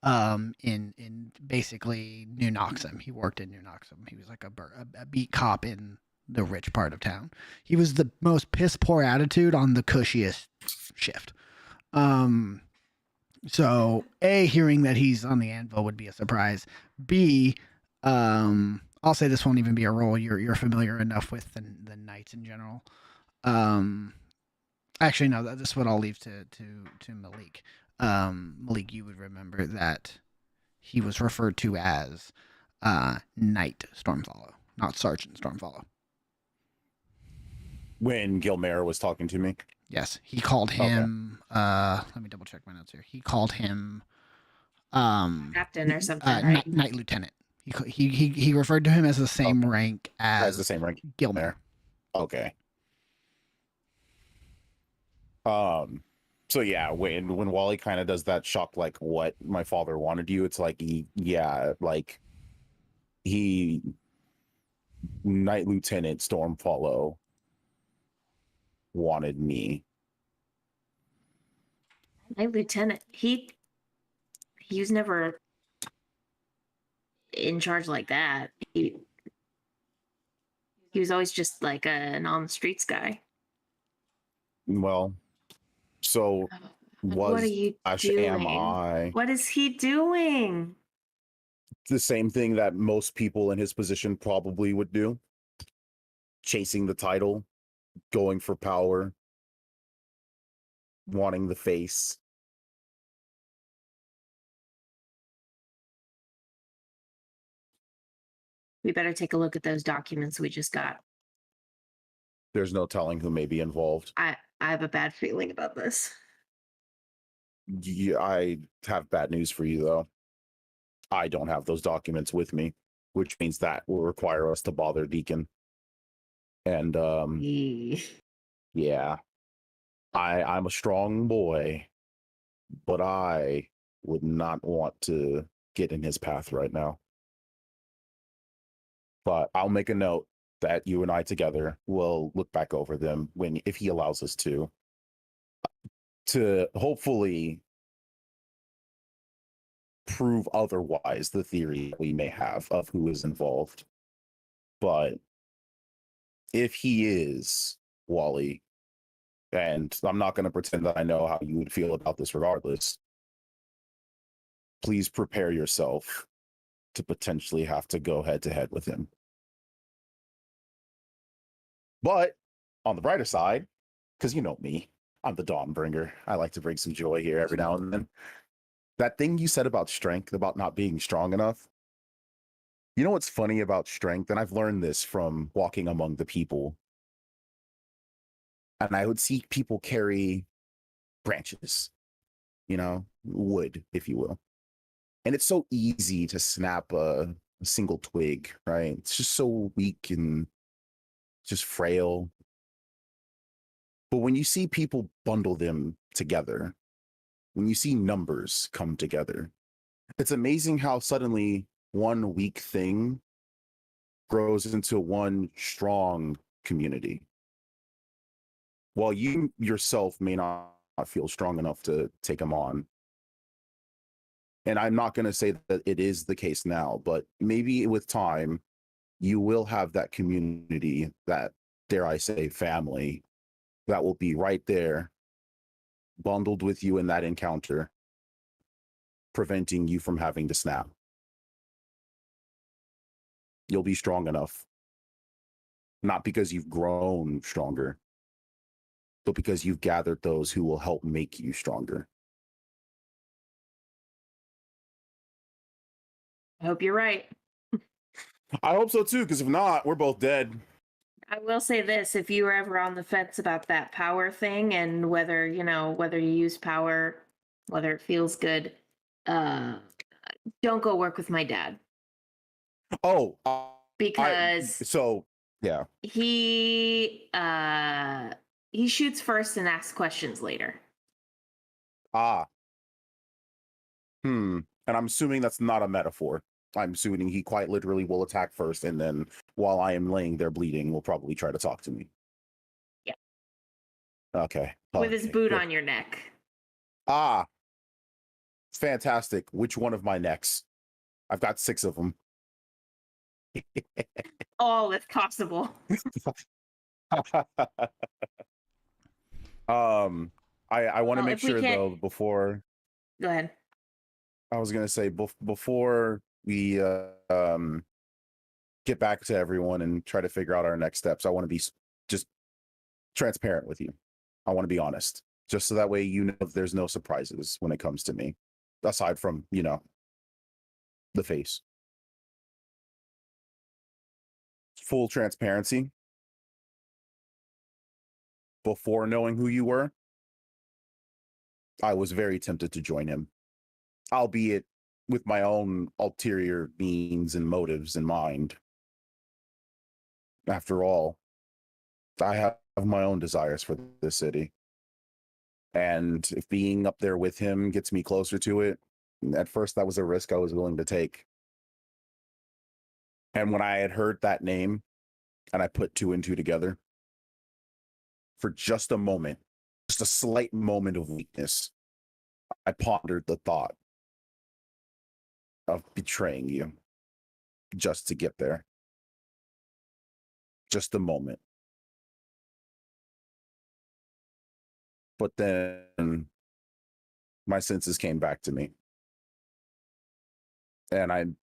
In basically New Noxim. He worked in New Noxim. He was like a beat cop in the rich part of town. He was the most piss poor attitude on the cushiest shift. So A, hearing that he's on the Anvil would be a surprise. B, I'll say this won't even be a role. You're familiar enough with the knights in general. Actually, no, this is what I'll leave to Malik. Malik, you would remember that he was referred to as Knight Stormfollow, not Sergeant Stormfollow. When Gilmere was talking to me? Yes, he called him, let me double check my notes here. He called him captain or something, right? Knight Lieutenant. He referred to him as the same rank as the same rank Gilmere. Okay. So yeah, when Wally kind of does that shock, like what my father wanted you, it's like he Knight Lieutenant Stormfollow wanted me My lieutenant, he was never in charge like that. He was always just like an on the streets guy. Well, so What are was you am doing? I What is he doing? the same thing that most people in his position probably would do? Chasing the title, going for power, wanting the face. We better take a look at those documents we just got. There's no telling who may be involved. I have a bad feeling about this. Yeah, I have bad news for you, though. I don't have those documents with me, which means that will require us to bother Deacon. And yeah, I'm a strong boy, but I would not want to get in his path right now. But I'll make a note that you and I together will look back over them if he allows us to hopefully prove otherwise the theory we may have of who is involved. But if he is, Wally, and I'm not going to pretend that I know how you would feel about this regardless, please prepare yourself to potentially have to go head to head with him. But on the brighter side, because you know me, I'm the Dawnbringer. I like to bring some joy here every now and then. That thing you said about strength, about not being strong enough. You know what's funny about strength? And I've learned this from walking among the people. And I would see people carry branches, wood, if you will. And it's so easy to snap a single twig, right? It's just so weak and just frail. But when you see people bundle them together, when you see numbers come together, it's amazing how suddenly one weak thing grows into one strong community. While you yourself may not feel strong enough to take them on. And I'm not going to say that it is the case now, but maybe with time, you will have that community, that, dare I say, family, that will be right there, bundled with you in that encounter, preventing you from having to snap. You'll be strong enough, not because you've grown stronger, but because you've gathered those who will help make you stronger. I hope you're right. I hope so too, because if not, we're both dead. I will say this, if you were ever on the fence about that power thing and whether you use power, whether it feels good, don't go work with my dad. Oh, because yeah. He shoots first and asks questions later. And I'm assuming that's not a metaphor. I'm assuming he quite literally will attack first, and then while I am laying there bleeding, will probably try to talk to me. Yeah. Okay. With his boot on your neck. Fantastic. Which one of my necks? I've got 6 of them. All if possible. I want to make sure though, before. Go ahead. I was gonna say before we get back to everyone and try to figure out our next steps, I want to be just transparent with you. I want to be honest, just so that way there's no surprises when it comes to me, aside from the face. Full transparency. Before knowing who you were, I was very tempted to join him, albeit with my own ulterior means and motives in mind. After all, I have my own desires for this city. And if being up there with him gets me closer to it, at first that was a risk I was willing to take. And when I had heard that name and I put 2 and 2 together, for just a moment, just a slight moment of weakness, I pondered the thought of betraying you just to get there. Just a moment. But then my senses came back to me. And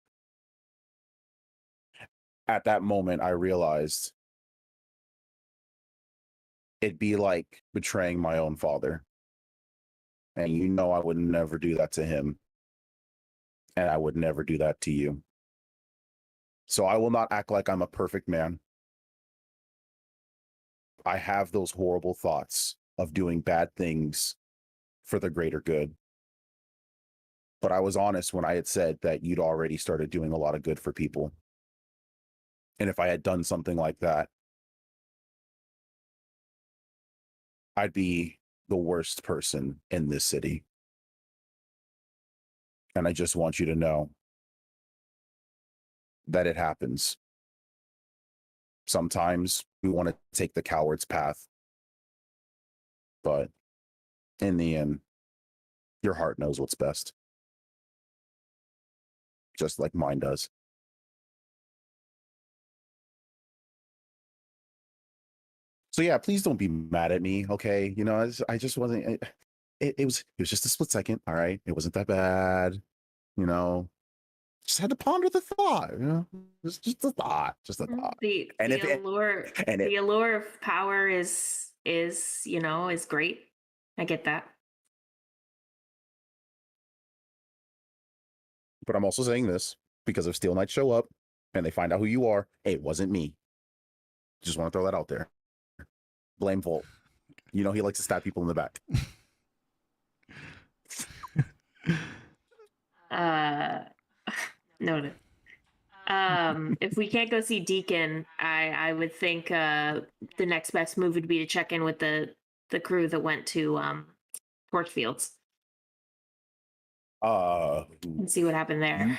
at that moment, I realized it'd be like betraying my own father. And you know I would never do that to him. And I would never do that to you. So I will not act like I'm a perfect man. I have those horrible thoughts of doing bad things for the greater good. But I was honest when I had said that you'd already started doing a lot of good for people. And if I had done something like that, I'd be the worst person in this city. And I just want you to know that it happens. Sometimes we want to take the coward's path. But in the end, your heart knows what's best. Just like mine does. So yeah, please don't be mad at me, okay? You know, I just wasn't. It was just a split second, all right? It wasn't that bad, you know. Just had to ponder the thought, you know. Just a thought, just a thought. The allure of power is great. I get that. But I'm also saying this because if Steel Knights show up and they find out who you are, hey, it wasn't me. Just want to throw that out there. Blame Volt. You know he likes to stab people in the back. Noted. If we can't go see Deacon, I would think the next best move would be to check in with the crew that went to Torchfields. And see what happened there.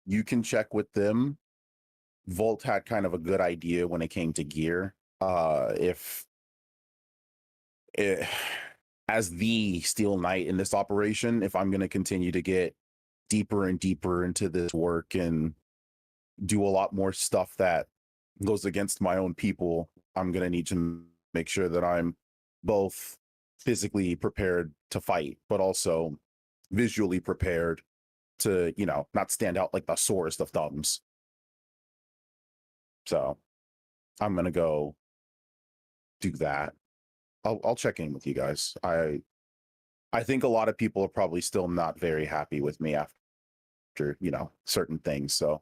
You can check with them. Volt had kind of a good idea when it came to gear. As the Steel Knight in this operation, if I'm going to continue to get deeper and deeper into this work and do a lot more stuff that goes against my own people, I'm going to need to make sure that I'm both physically prepared to fight, but also visually prepared to, you know, not stand out like the sorest of thumbs. So I'm going to go do that. I'll check in with you guys. I think a lot of people are probably still not very happy with me after, you know, certain things. So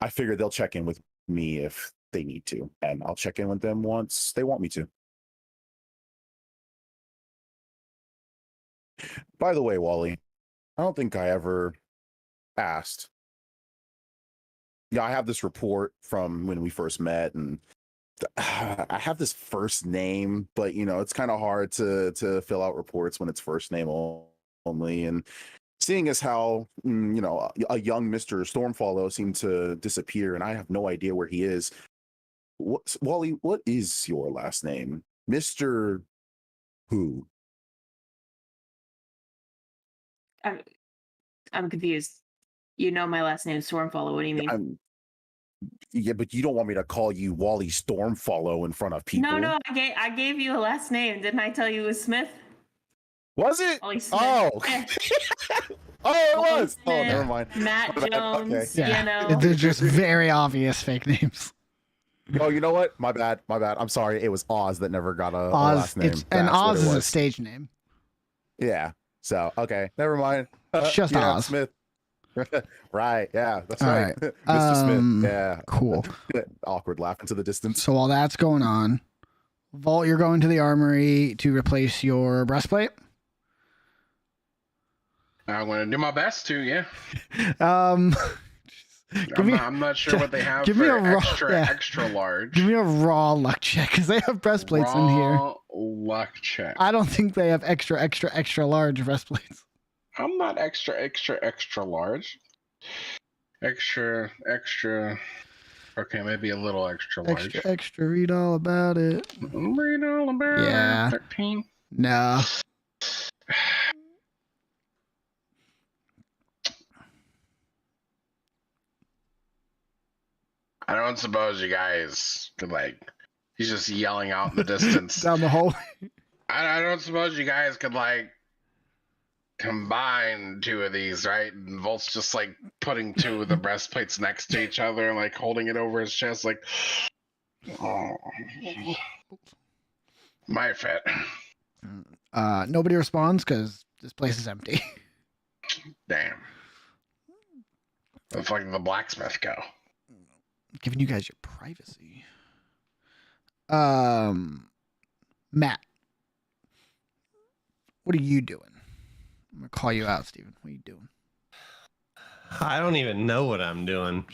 I figure they'll check in with me if they need to, and I'll check in with them once they want me to. By the way, Wally, I don't think I ever asked. Yeah, I have this report from when we first met, and I have this first name, but you know, it's kind of hard to fill out reports when it's first name only. And seeing as how you know, a young Mr. Stormfollow seemed to disappear, and I have no idea where he is. Wally, what is your last name, Mr. Who? I'm confused. You know my last name is Stormfollow. What do you mean? Yeah, but you don't want me to call you Wally Stormfollow in front of people. No, I gave you a last name. Didn't I tell you it was Smith? Was it? Wally Smith. Oh. Yeah. Oh, it Wally was. Smith, Oh, never mind. Matt Jones. Okay. Yeah, You know. they're just very obvious fake names. Oh, you know what? My bad. I'm sorry. It was Oz that never got a Oz, last name. and That's Oz what it is a was. stage name. Yeah. So, okay. Never mind. It's just yeah, Oz. Smith. Right. Yeah, that's All right. right. Mr. Smith. Yeah. Cool. Awkward laugh into the distance. So while that's going on, Volt, you're going to the armory to replace your breastplate. I'm going to do my best to, yeah. I'm not sure what they have give me for a raw- extra large. Give me a raw luck check because they have breastplates in here. Raw luck check. I don't think they have extra large breastplates. I'm not extra large. Extra. Okay, maybe a little extra large. Extra. Read all about it. Read all about it. Yeah. 13. No. I don't suppose you guys could like. He's just yelling out in the distance. Down the hallway. I don't suppose you guys could like combine two of these, right? And Volt's just like putting two of the breastplates next to each other and like holding it over his chest, like, oh, might fit. Nobody responds because this place is empty. Damn. Where the fuck did the blacksmith go? Giving you guys your privacy. Matt, what are you doing? I'm gonna call you out, Steven. What are you doing? I don't even know what I'm doing.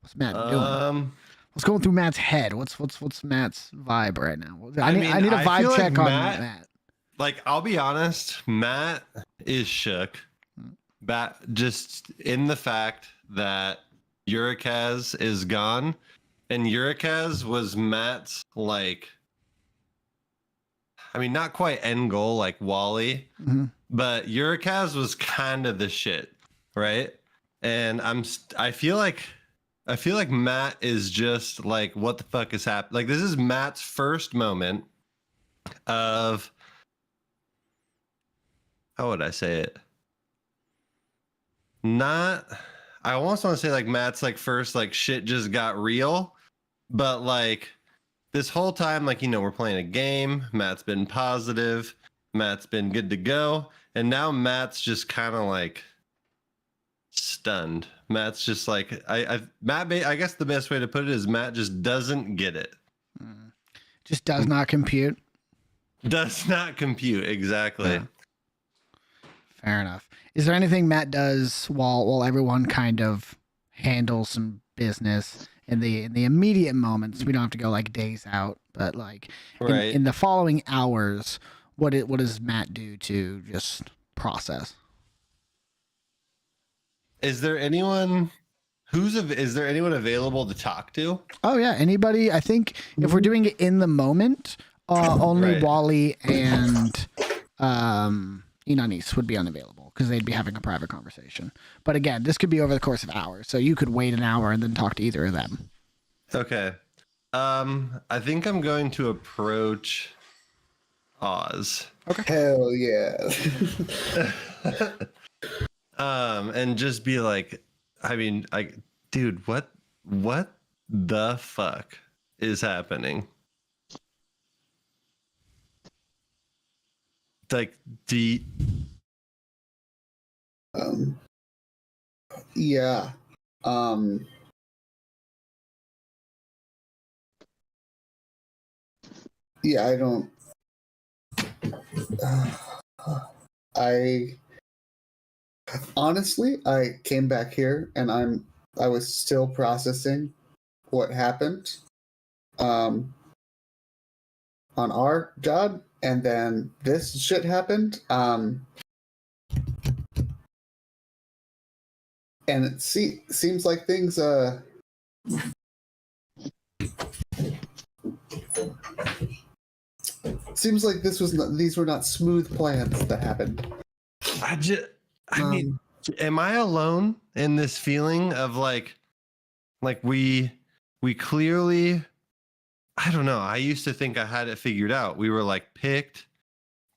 What's Matt doing? What's going through Matt's head? What's Matt's vibe right now? I need a I vibe feel check like on Matt- Matt. Like, I'll be honest, Matt is shook. Just in the fact that Urikaz is gone, and Urikaz was Matt's, like, I mean, not quite end goal like Wally, but Urikaz was kind of the shit, right? And I feel like Matt is just like, what the fuck is happening? Like, this is Matt's first moment of, how would I say it? I almost want to say like Matt's like first like shit just got real, but like this whole time, like, we're playing a game. Matt's been positive. Matt's been good to go. And now Matt's just kind of like stunned. Matt's just like, I guess the best way to put it is Matt just doesn't get it. Just does not compute. Does not compute. Exactly. Yeah. Fair enough. Is there anything Matt does while everyone kind of handles some business in the immediate moments? We don't have to go like days out, but like in the following hours, what does Matt do to just process? Is there anyone available to talk to? Oh yeah, anybody. I think if we're doing it in the moment, only Wally and Inanis would be unavailable because they'd be having a private conversation. But again, this could be over the course of hours, so you could wait an hour and then talk to either of them. Okay. I think I'm going to approach Oz. Okay. Hell yeah. And just be like, I mean, like, dude, what the fuck is happening? Like, yeah. Yeah, I don't. I honestly, I came back here and I was still processing what happened on our job, and then this shit happened. And it seems like things seems like these were not smooth plans that happened. I mean, am I alone in this feeling of like we clearly, I don't know. I used to think I had it figured out. We were like picked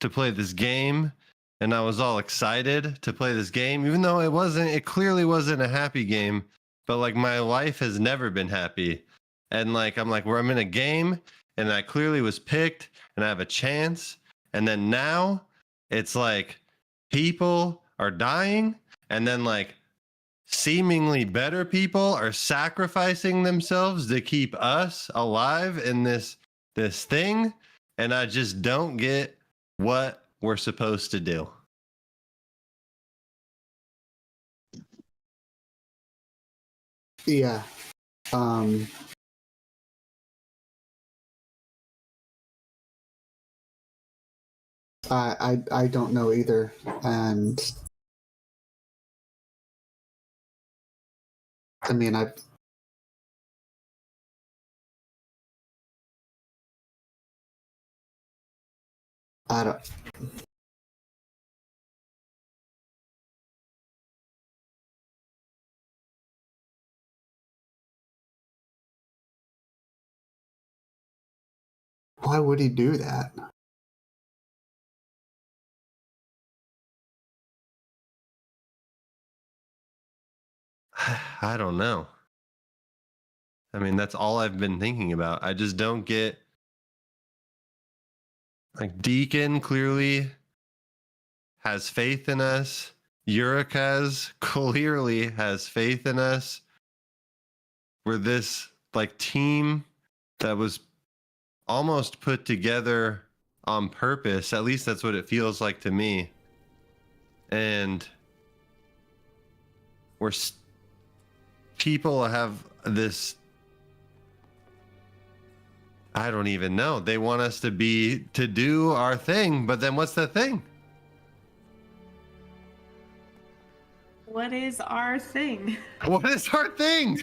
to play this game, and I was all excited to play this game, even though it clearly wasn't a happy game, but like my life has never been happy. And like, I'm in a game and I clearly was picked and I have a chance. And then now it's like people are dying, and then like seemingly better people are sacrificing themselves to keep us alive in this thing. And I just don't get what we're supposed to do. Yeah. I don't know either, and I mean I don't. Why would he do that? I don't know. I mean, that's all I've been thinking about. I just don't get, like, Deacon clearly has faith in us. Urikaz clearly has faith in us. We're this, like, team that was almost put together on purpose. At least that's what it feels like to me. And people have this, I don't even know. They want us to do our thing, but then what's the thing? What is our thing? What is our thing?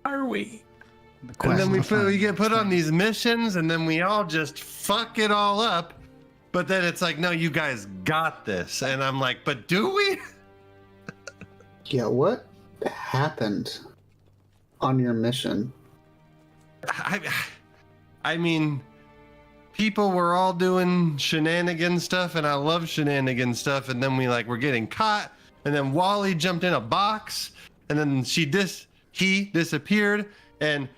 Are we? And then we get put on these missions, and then we all just fuck it all up. But then it's like, no, you guys got this. And I'm like, but do we? Yeah, what happened on your mission? I mean, people were all doing shenanigan stuff, and I love shenanigan stuff. And then we're getting caught, and then Wally jumped in a box, and then he disappeared, and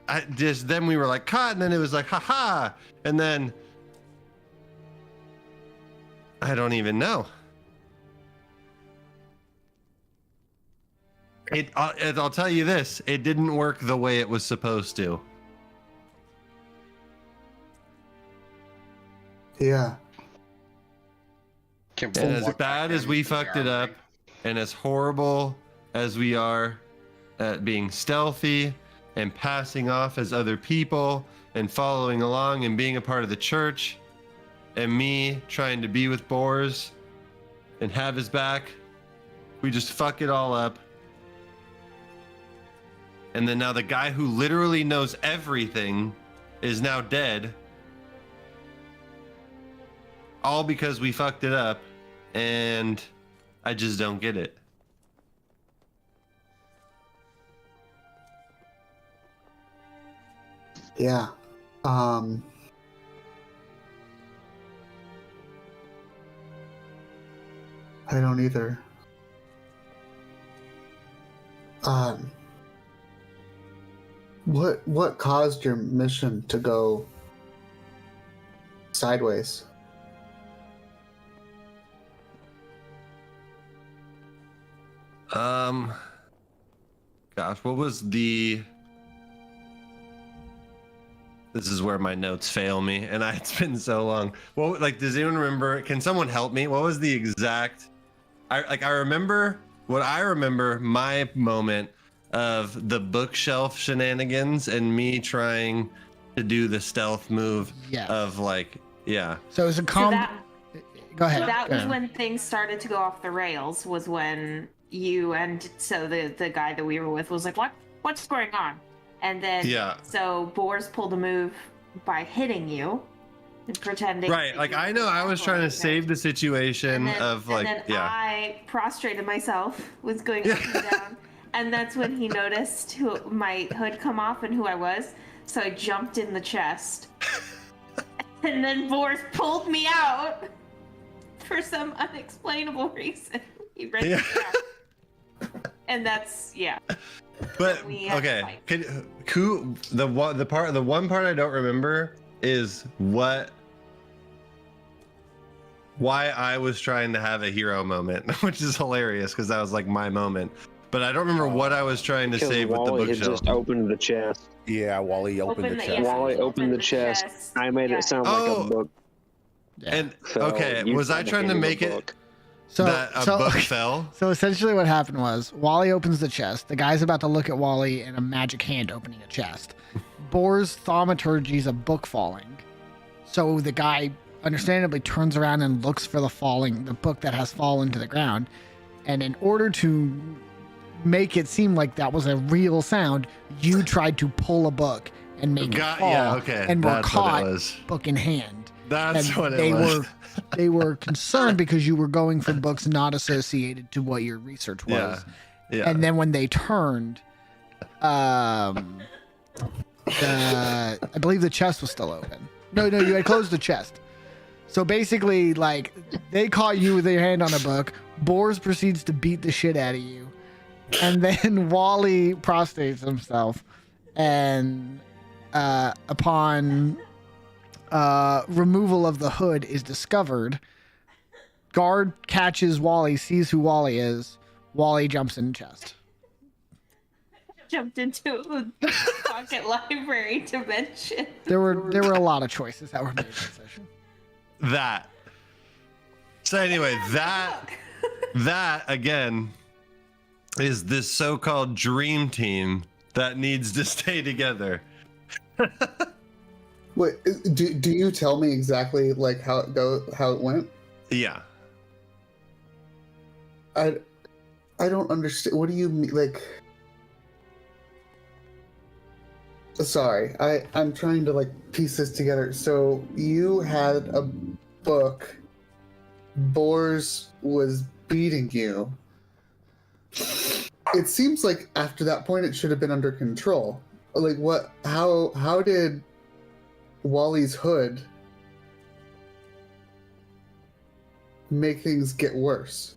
then we were like caught, and then it was like haha, and then I don't even know. I'll tell you this, it didn't work the way it was supposed to. Yeah. And as bad as we fucked it up, and as horrible as we are at being stealthy and passing off as other people and following along and being a part of the church, and me trying to be with Boars and have his back, we just fuck it all up. And then now the guy who literally knows everything is now dead. All because we fucked it up, and I just don't get it. Yeah. I don't either. What caused your mission to go sideways? Gosh, what was the... This is where my notes fail me, and it's been so long. Well, like, does anyone remember? Can someone help me? What was the exact... I remember my moment of the bookshelf shenanigans and me trying to do the stealth move of, like, yeah. So it was a Go ahead. That was when things started to go off the rails, was when you and the guy that we were with was like, what's going on? And then so Boars pulled a move by hitting you and pretending. Right, like I know I was trying to save the situation I prostrated myself, was going up and down, and that's when he noticed my hood come off and who I was. So I jumped in the chest, and then Boars pulled me out for some unexplainable reason. He ripped me out, and that's But okay, the one part I don't remember is why I was trying to have a hero moment, which is hilarious because that was like my moment. But I don't remember what I was trying to save with the Wally bookshelf. had just opened the chest. Yeah, Wally opened the chest. Wally opened the chest. I made it sound like a book. And So was I trying to make it that a book fell? So essentially what happened was Wally opens the chest. The guy's about to look at Wally and a magic hand opening a chest. Boar's thaumaturgy is a book falling. So the guy understandably turns around and looks for the book that has fallen to the ground. And in order to make it seem like that was a real sound, you tried to pull a book and make it fall. Yeah, okay. And were That's caught what it was. book in hand. That's And what it was. They were concerned because you were going for books not associated to what your research was. Yeah. And then when they turned, I believe the chest was still open. No, you had closed the chest. So basically, like, they caught you with your hand on a book. Boars proceeds to beat the shit out of you. And then Wally prostrates himself. And upon removal of the hood is discovered, guard catches Wally, sees who Wally is. Wally jumps in the chest. Jumped into a pocket library dimension. There were a lot of choices that were made in this session. That. So anyway, that again is this so-called dream team that needs to stay together. Wait, do you tell me exactly like how it went? Yeah. I don't understand. What do you mean? Like, sorry, I'm trying to like piece this together. So you had a book. Bors was beating you. It seems like after that point it should have been under control. Like what? How did Wally's hood make things get worse?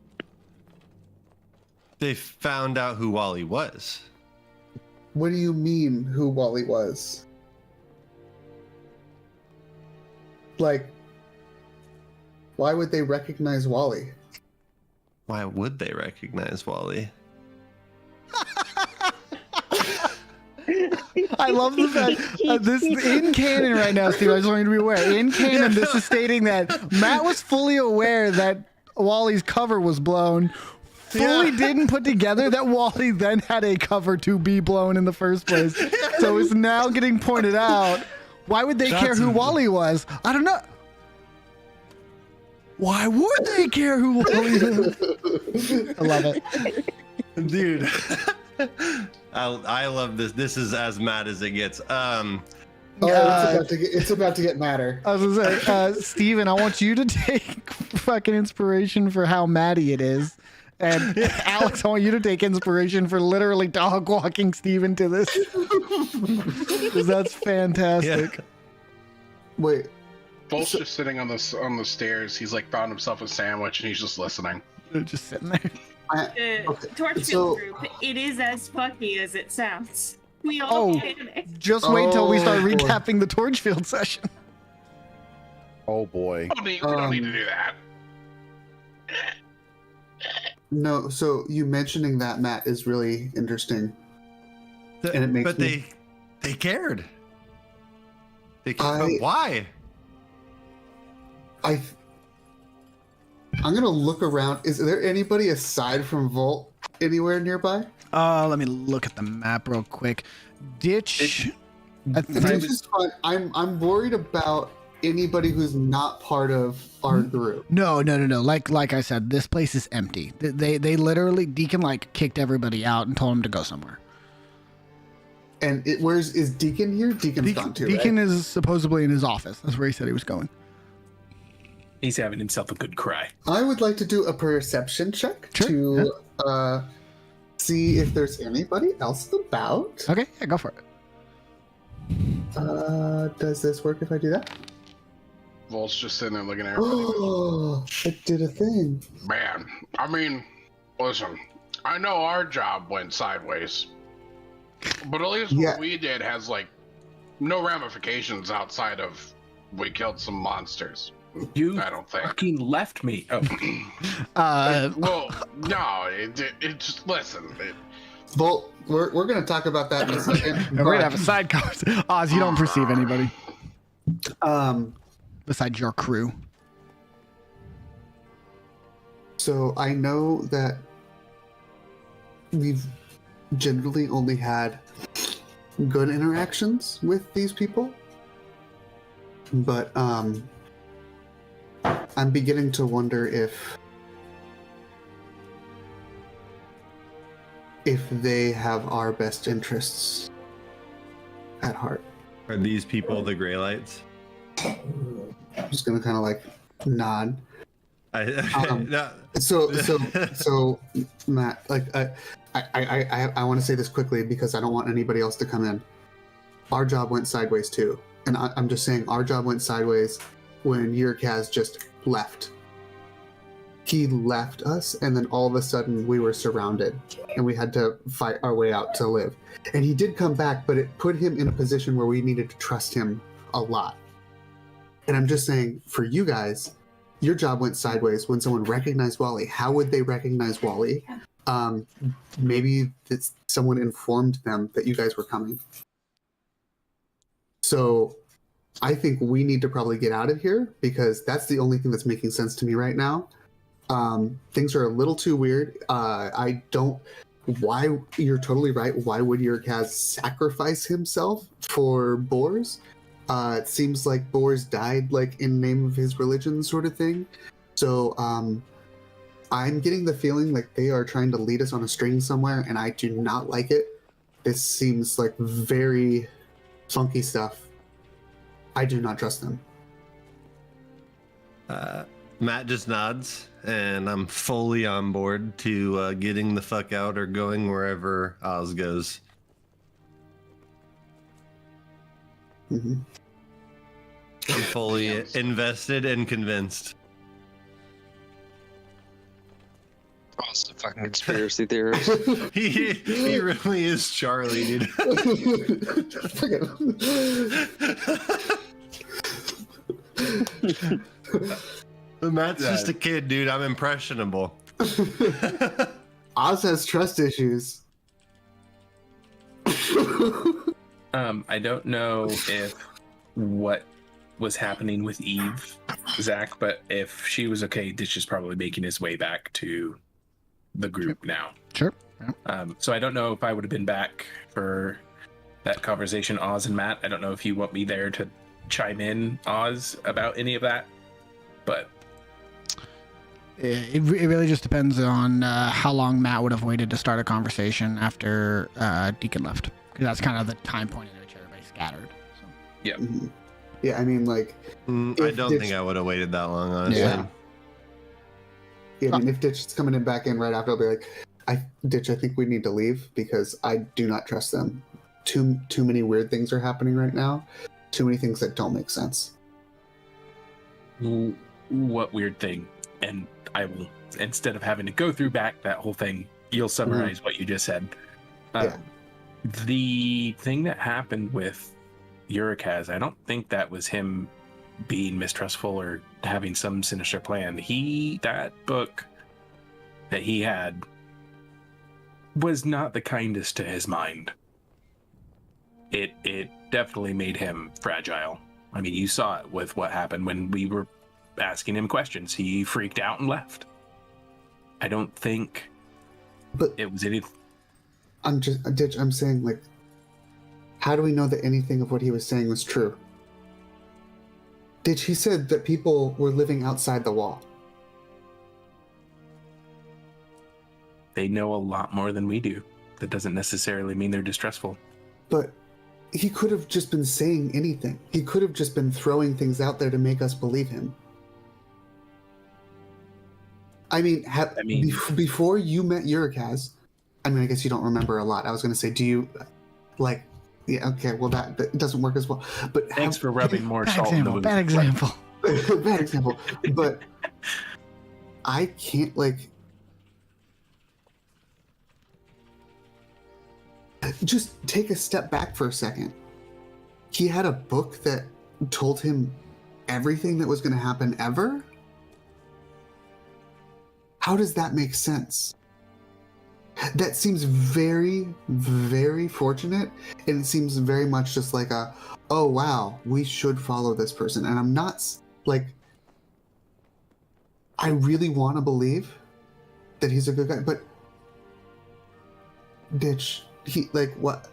They found out who Wally was. What do you mean who Wally was? Like, why would they recognize Wally? Why would they recognize Wally? I love the fact this in canon right now, Steve. I just want you to be aware. In canon, this is stating that Matt was fully aware that Wally's cover was blown. Fully didn't put together that Wally then had a cover to be blown in the first place. So it's now getting pointed out. Why would they care who Wally was? I don't know. Why would they care who Wally was? I love it. Dude. I love this. This is as mad as it gets. It's about to get madder. I was gonna say, Steven, I want you to take fucking inspiration for how matty it is. And Alex, I want you to take inspiration for literally dog walking Steven to this. Because that's fantastic. Yeah. Wait. Bolt's just sitting on the stairs. He's like found himself a sandwich and he's just listening. They're just sitting there. Torchfield group, it is as fucky as it sounds. We all panic. Just wait till we start boy. recapping the Torchfield session. Oh boy. We don't need to do that. No, so you mentioning that, Matt, is really interesting. And it makes but me... they cared. They cared. But why? I'm gonna look around. Is there anybody aside from Volt anywhere nearby? Let me look at the map real quick. Ditch. Ditch is fine. I'm worried about anybody who's not part of our group. No. Like I said, this place is empty. They literally Deacon like kicked everybody out and told him to go somewhere. And is Deacon here? Deacon's gone too. Deacon right? is supposedly in his office. That's where he said he was going. He's having himself a good cry. I would like to do a perception check to see if there's anybody else about. Okay, yeah, go for it. Does this work if I do that? Volt's just sitting there looking at everybody. Oh, it did a thing. Man, I mean, listen, I know our job went sideways, but at least what we did has like no ramifications outside of we killed some monsters. You I don't think. fucking left me. Oh. Well, no, it just listen. Volt, we're going to talk about that in a second. And we're gonna have a side conversation. Oz, you don't perceive anybody besides your crew. So I know that we've generally only had good interactions with these people, but I'm beginning to wonder if they have our best interests at heart. Are these people the Grey Lights? I'm just gonna kind of like nod. No. So Matt, like I want to say this quickly because I don't want anybody else to come in. Our job went sideways too, and I'm just saying our job went sideways when Yurkaz just left. He left us, and then all of a sudden we were surrounded, and we had to fight our way out to live. And he did come back, but it put him in a position where we needed to trust him a lot. And I'm just saying, for you guys, your job went sideways when someone recognized Wally. How would they recognize Wally? Maybe someone informed them that you guys were coming. So I think we need to probably get out of here because that's the only thing that's making sense to me right now. Things are a little too weird. Why, you're totally right. Why would Yurkaz sacrifice himself for Boars? It seems like Boars died like in name of his religion sort of thing. So I'm getting the feeling like they are trying to lead us on a string somewhere, and I do not like it. This seems like very funky stuff. I do not trust them. Matt just nods, and I'm fully on board to getting the fuck out or going wherever Oz goes. Mm-hmm. I'm fully invested and convinced. Oz a fucking conspiracy theorist. He really is Charlie, dude. Matt's just a kid, dude. I'm impressionable. Oz has trust issues. I don't know if what was happening with Eve, Zach, but if she was okay, Ditch is probably making his way back to the group now. Sure. So I don't know if I would have been back for that conversation, Oz and Matt. I don't know if you want me there to chime in, Oz, about any of that, but It really just depends on how long Matt would have waited to start a conversation after Deacon left, because that's kind of the time point in which everybody scattered. So. Yeah. Mm-hmm. Yeah, I mean, like... I don't think I would have waited that long, honestly. Yeah. Yeah, I mean, if Ditch is coming in back in right after, I'll be like, Ditch, I think we need to leave because I do not trust them. Too many weird things are happening right now. Too many things that don't make sense. What weird thing? And I will, instead of having to go through back that whole thing, you'll summarize what you just said. Yeah. The thing that happened with Yurkaz, I don't think that was him being mistrustful or having some sinister plan. That book that he had was not the kindest to his mind. It definitely made him fragile. I mean, you saw it with what happened when we were asking him questions. He freaked out and left. I don't think it was anything. I'm saying, like, how do we know that anything of what he was saying was true? He said that people were living outside the wall. They know a lot more than we do. That doesn't necessarily mean they're distrustful. But he could have just been saying anything. He could have just been throwing things out there to make us believe him. I mean, before you met Yurkaz, I mean, I guess you don't remember a lot. I was going to say, do you, like, yeah, okay, well, that doesn't work as well. But thanks for rubbing more bad salt in the example, wound. bad example. Bad example. But I can't, like, just take a step back for a second. He had a book that told him everything that was going to happen ever? How does that make sense? That seems very, very fortunate, and it seems very much just like oh wow, we should follow this person. And I'm not, like, I really want to believe that he's a good guy, but Ditch, he, like, what,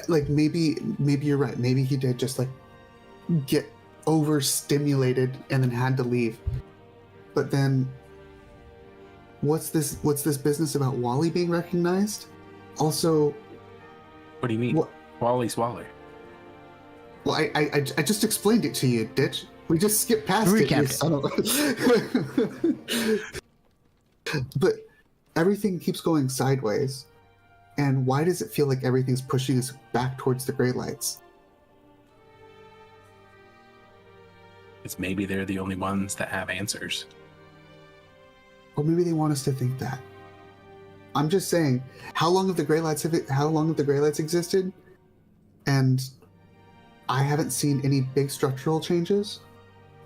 like, maybe you're right. Maybe he did just, like, get overstimulated and then had to leave. But then what's this business about Wally being recognized? Also, what do you mean? Wally's Waller. Well, I just explained it to you, Ditch. We just skipped past We it. You recapped son of a- But everything keeps going sideways. And why does it feel like everything's pushing us back towards the gray lights? It's maybe they're the only ones that have answers. Or maybe they want us to think that. I'm just saying, how long have the gray lights existed? And I haven't seen any big structural changes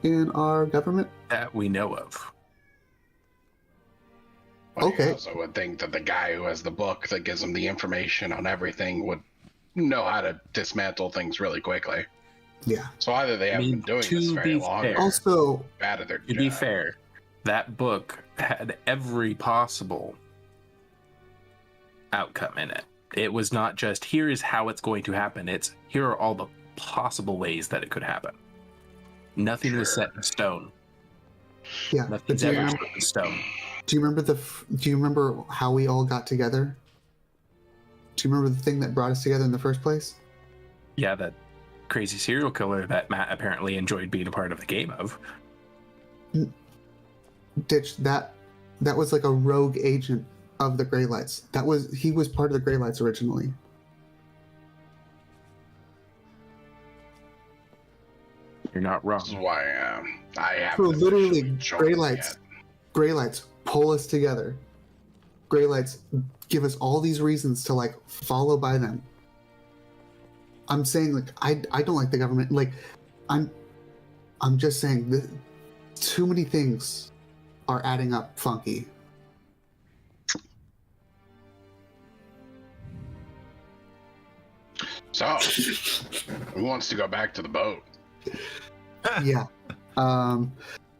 in our government. That we know of. But Okay. I also would think that the guy who has the book that gives him the information on everything would know how to dismantle things really quickly. Yeah. So either they haven't been doing this to very be long, fair- or Also, bad at their To be job. fair, that book had every possible outcome in it. It was not just here is how it's going to happen. It's here are all the possible ways that it could happen. Nothing was set in stone. yeah. But Nothing's do you, ever set in stone. do you remember how we all got together? Do you remember the thing that brought us together in the first place? Yeah, that crazy serial killer that Matt apparently enjoyed being a part of the game of. Ditch that was like a rogue agent of the Grey Lights. He was part of the Grey Lights originally. You're not This is wrong. why I have So literally, Grey Grey Lights pull us together. Grey Lights give us all these reasons to like follow by them. I'm saying like I don't like the government. Like I'm just saying that too many things are adding up funky. So, who wants to go back to the boat? Yeah.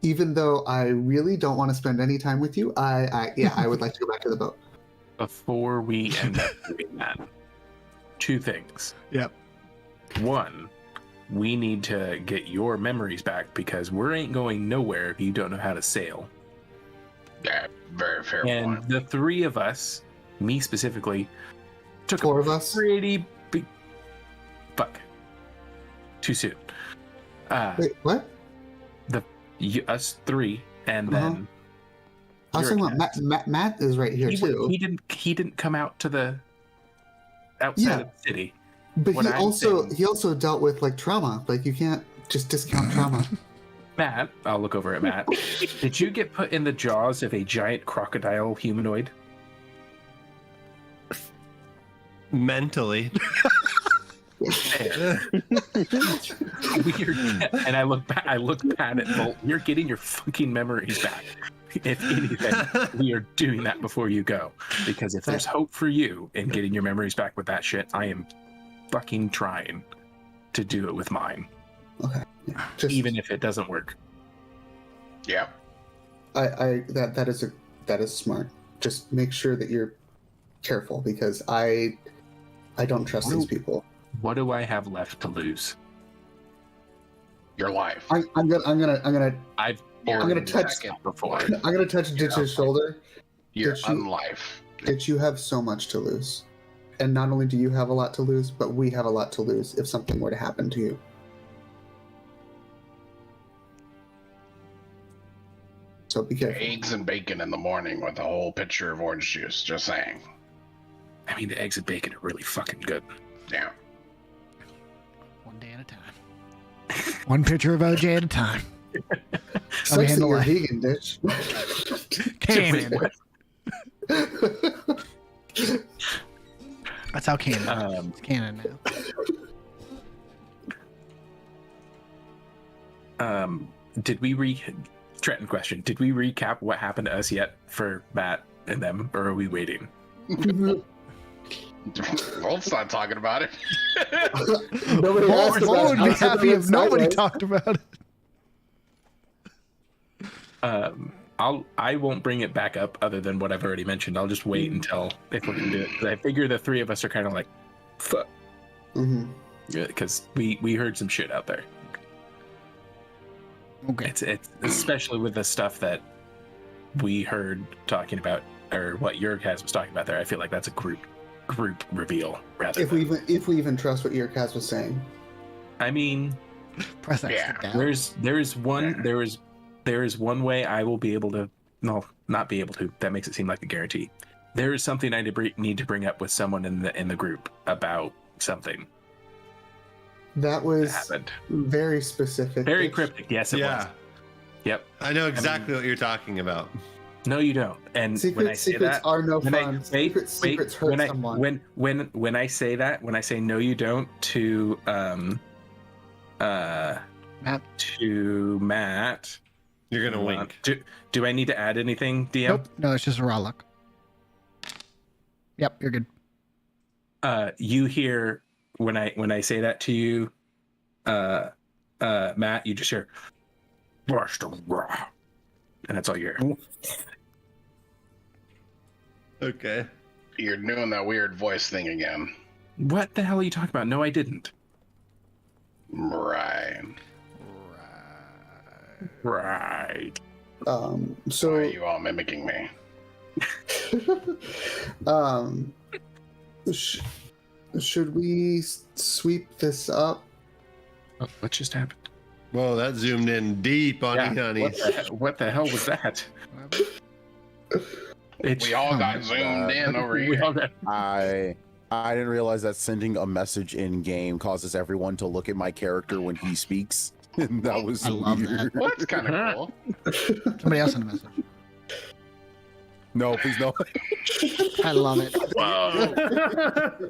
Even though I really don't want to spend any time with you, I would like to go back to the boat. Before we end up doing that, two things. Yep. One, we need to get your memories back because we ain't going nowhere if you don't know how to sail. Yeah, very fair And point. the three of us, me specifically, took Four a of us? pretty big fuck. Too soon. Wait, what? Us three, and Uh-huh. then I was You're talking a about Matt is right here he, too. he didn't come out to the outside Yeah. of the city. But what he I'm also saying- he also dealt with like trauma. Like you can't just discount trauma. Matt, I'll look over at Matt. Did you get put in the jaws of a giant crocodile humanoid? Mentally. There. Weird. And I look back at Bolt. You're getting your fucking memories back. If anything, we are doing that before you go. Because if there's hope for you in getting your memories back with that shit, I am fucking trying to do it with mine. Okay. Just, Even if it doesn't work. Yep. that is smart. Just make sure that you're careful because I don't trust these people. What do I have left to lose? Your life. I'm gonna I've You're I'm gonna already touch- done it before. I'm gonna touch Ditch's shoulder. Your Did you- unlife. Ditch, you have so much to lose, and not only do you have a lot to lose, but we have a lot to lose if something were to happen to you. So be careful. Eggs and bacon in the morning with a whole pitcher of orange juice. Just saying. I mean, the eggs and bacon are really fucking good. Yeah. One day at a time. One picture of OJ at a time. Sucks that handle you're life. vegan, Ditch. Canon. That's how canon. It's canon now. Did we Trenton question? Did we recap what happened to us yet for Matt and them, or are we waiting? Wolf's not talking about it. Nobody asked Mo about would it. be I said happy it if nobody sideways. talked about it. I won't bring it back up other than what I've already mentioned. I'll just wait until if we're gonna do it. 'Cause I figure the three of us are kind of like, fuck, Mhm. because we heard some shit out there. Okay. It's especially with the stuff that we heard talking about, or what Yurkaz was talking about there. I feel like that's a group reveal rather. If we even trust what Earcast was saying. I mean, Press X Yeah, to down. There is one way I will be able to, no, not be able to. That makes it seem like a guarantee. There is something I need to bring up with someone in the group about something That that was happened. very specific. Very cryptic. Yes, it Yeah, was. Yep. I know exactly what you're talking about. No, you don't. And when I say Secrets that, are no when fun. Secrets hurt someone. when I say that, when I say no, you don't to Matt. You're gonna wink. Do I need to add anything, DM? Nope. No, it's just a raw luck. Yep, you're good. You hear when I say that to you, Matt, you just hear, and that's all you hear. Okay. You're doing that weird voice thing again. What the hell are you talking about? No, I didn't. Right. Right. So Why are you all mimicking me? should we sweep this up? Oh, what just happened? Whoa, that zoomed in deep on Inani. What the hell was that? We all got zoomed in over We here. all got- I didn't realize that sending a message in game causes everyone to look at my character when he speaks. That was I love weird. that. Well, that's kind of cool. Somebody else sent a message. No, please no. I love it. Whoa.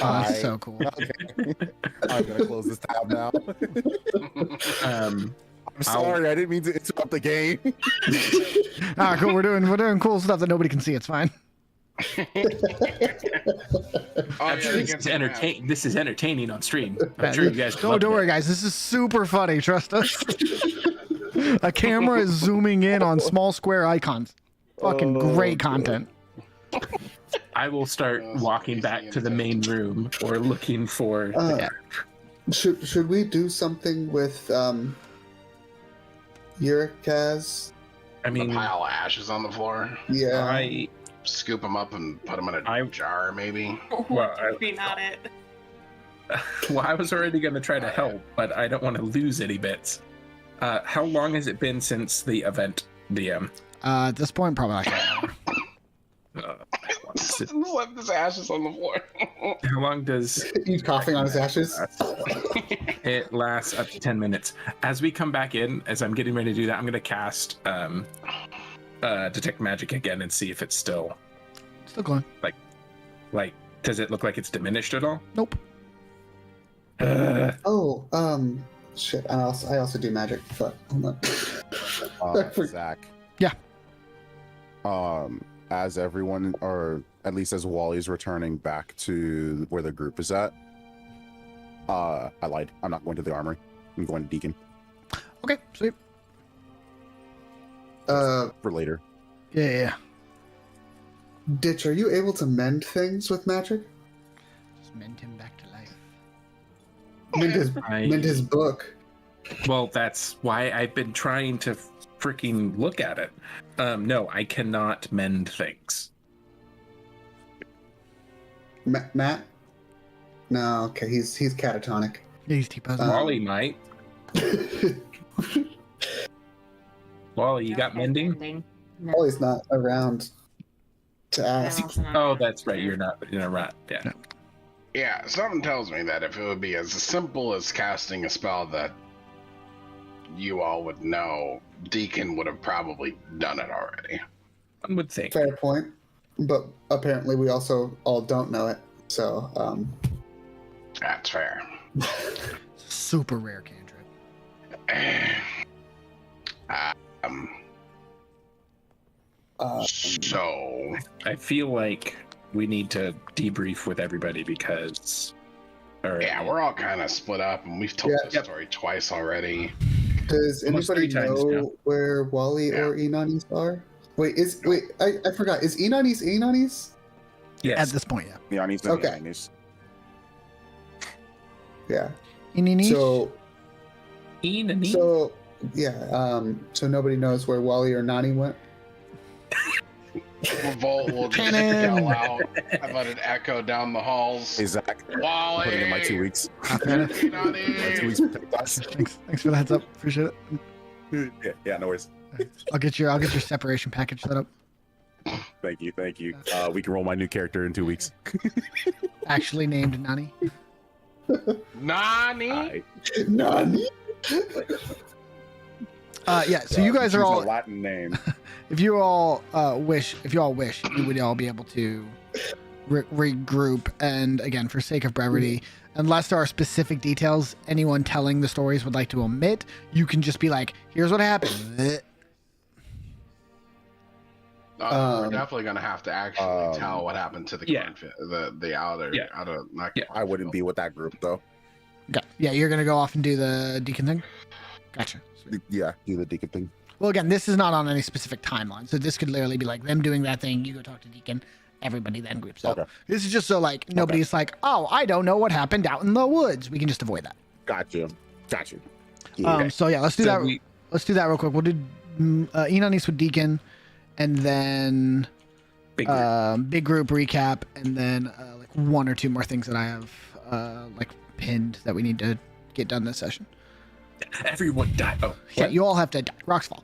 Oh, that's so cool. Okay. I'm gonna close this tab now. I'm sorry, I didn't mean to interrupt the game. Ah, cool. We're doing cool stuff that nobody can see. It's fine. Oh, I'm sure yeah, this is entertaining on stream. I'm sure you guys. Don't worry, guys. This is super funny. Trust us. A camera is zooming in on small square icons. Fucking great content. I will start walking back to the main room or looking for. Should we do something with Urikaz? I A mean, pile of ashes on the floor. Yeah. I Scoop them up and put them in a jar, maybe. well, Maybe not it. I was already going to try to help, but I don't want to lose any bits. How long has it been since the event, DM? At this point, probably like an hour. Left his ashes on the floor. How long does He's coughing on his ashes. it lasts? Up to 10 minutes. As we come back in, as I'm getting ready to do that, I'm going to cast detect magic again and see if it's still going. like. Does it look like it's diminished at all? Nope. Shit. I also do magic. Fuck. Hold on. Zach. Yeah. As everyone, or at least as Wally's returning back to where the group is at, I lied. I'm not going to the armory. I'm going to Deacon Okay. Sweet. Uh, for later. Yeah. Ditch, are you able to mend things with magic? Just mend him back to life. Mend his book. Well, that's why I've been trying to freaking look at it. No, I cannot mend things. Matt? No, okay, he's catatonic. Yeah, he's T-posing. Wally might. Wally, you got mending? No. Wally's not around to I'm ask. also not Oh, around. that's right. You're not right. Yeah. No. Yeah, something tells me that if it would be as simple as casting a spell that you all would know, Deacon would have probably done it already. One would think. Fair point. But apparently we also all don't know it. So, That's fair. Super rare cantrip. So I feel like we need to debrief with everybody because. yeah, we're all kind of split up, and we've told Yeah. this story twice already. does Almost anybody 3 times know now. where Wally or Inanis are? I forgot. Is Inanis? Yes. At this point, yeah. Yeah, I need to. Okay. Yeah. Inini? So Ian. yeah. So nobody knows where Wally or Nani went. Revolt will just Cannon. yell out. I've let it echo down the halls. Hey, Zach, Wally! putting in my 2 weeks. Nani! My 2 weeks. Thanks for the heads up. Appreciate it. Yeah, no worries. I'll get your separation package set up. Thank you. We can roll my new character in 2 weeks. Actually named Nani. Nani? Nani? Yeah. So you guys are Choose a all. Latin name. If you all wish, you would all be able to regroup. And again, for sake of brevity, unless there are specific details anyone telling the stories would like to omit, you can just be like, "Here's what happened." We're definitely gonna have to actually tell what happened to the the outer. I wouldn't be with that group though. Okay. Yeah, you're gonna go off and do the deacon thing. Gotcha. Sweet. Yeah, do the deacon thing. Well, again, this is not on any specific timeline, so this could literally be like them doing that thing. You go talk to Deacon, everybody then groups up. Okay. This is just so like nobody's like, oh, I don't know what happened out in the woods. We can just avoid that. Gotcha. Yeah. So yeah, let's do that. Let's do that real quick. We'll do Enon with Deacon, and then big group recap, and then like one or two more things that I have like pinned that we need to get done this session. Everyone died. Oh, yeah, you all have to die. Rocks fall.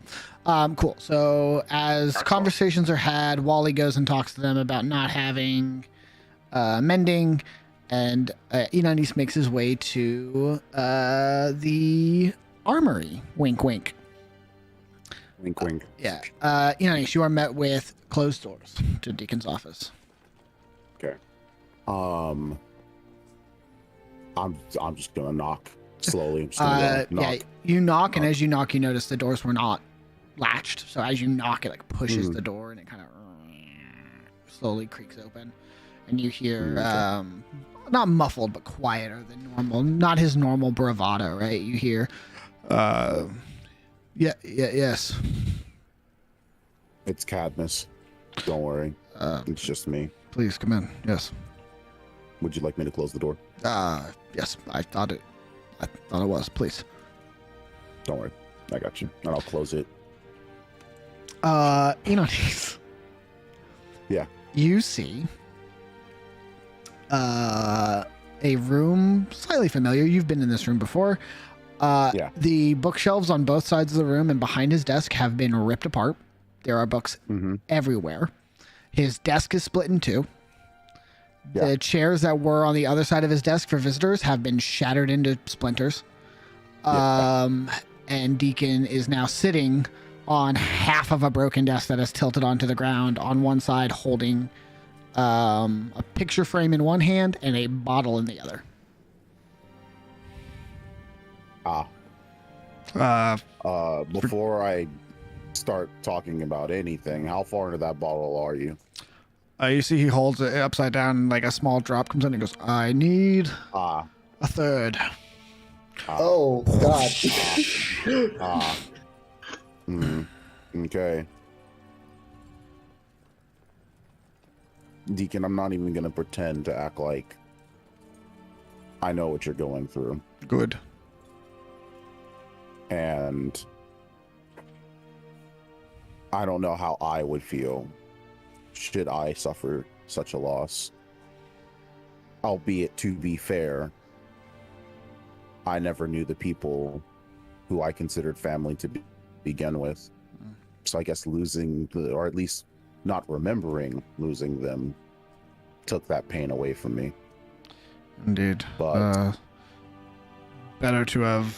Cool. So as conversations are had, Wally goes and talks to them about not having mending, and Enon makes his way to the armory. Wink, wink. Wink, wink. Yeah. Enon, you are met with closed doors to Deacon's office. Okay. I'm just gonna knock slowly. I'm just gonna go knock. Yeah, you knock, and as you knock, you notice the doors were not latched. So as you knock, it like pushes the door, and it kind of slowly creaks open, and you hear not muffled but quieter than normal, not his normal bravado, right? You hear, yes. It's Cadmus. Don't worry. It's just me. Please come in. Yes. Would you like me to close the door? Yes. I thought it was. Please. Don't worry. I got you. And I'll close it. Enonis. Yeah. You see a room slightly familiar. You've been in this room before. Yeah. The bookshelves on both sides of the room and behind his desk have been ripped apart. There are books everywhere. His desk is split in two. Yeah. The chairs that were on the other side of his desk for visitors have been shattered into splinters. And Deacon is now sitting on half of a broken desk that is tilted onto the ground, on one side holding a picture frame in one hand and a bottle in the other. Before I start talking about anything, how far into that bottle are you? You see he holds it upside down, and like a small drop comes in and goes, I need a third. Oh, God. Okay. Deacon, I'm not even going to pretend to act like I know what you're going through. Good. And I don't know how I would feel should I suffer such a loss. Albeit, to be fair, I never knew the people who I considered family to begin with. So I guess losing or at least not remembering losing them took that pain away from me. Indeed. But better to have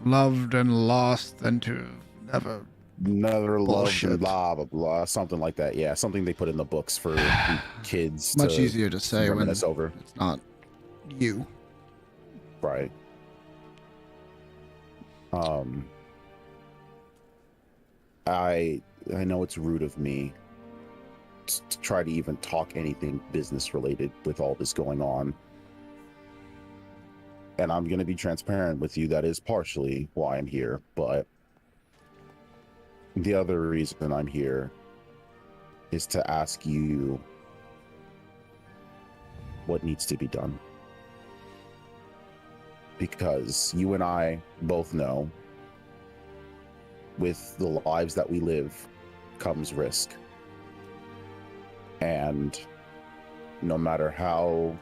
loved and lost than to have never loved bullshit. and blah blah blah, something like that. Yeah, something they put in the books for kids. Much easier to say when it's over. It's not you. Right. I know it's rude of me to try to even talk anything business related with all this going on. And I'm going to be transparent with you. That is partially why I'm here. But the other reason I'm here is to ask you what needs to be done. Because you and I both know with the lives that we live comes risk. And no matter how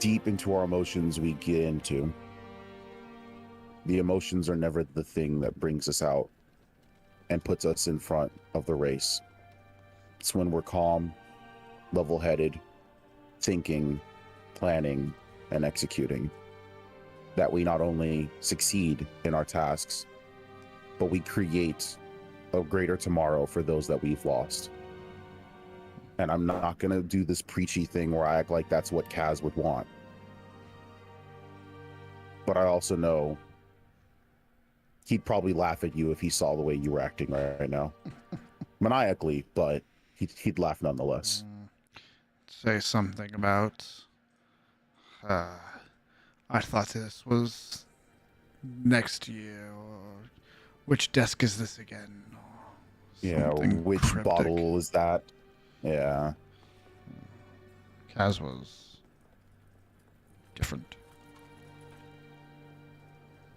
deep into our emotions we get into, the emotions are never the thing that brings us out and puts us in front of the race. It's when we're calm, level-headed, thinking, planning, and executing that we not only succeed in our tasks, but we create a greater tomorrow for those that we've lost. And I'm not going to do this preachy thing where I act like that's what Kaz would want. But I also know he'd probably laugh at you if he saw the way you were acting right now. Maniacally, but he'd laugh nonetheless. Say something about, I thought this was next year, or which desk is this again? Or Yeah, something which cryptic. bottle is that? Yeah. Kaz was different.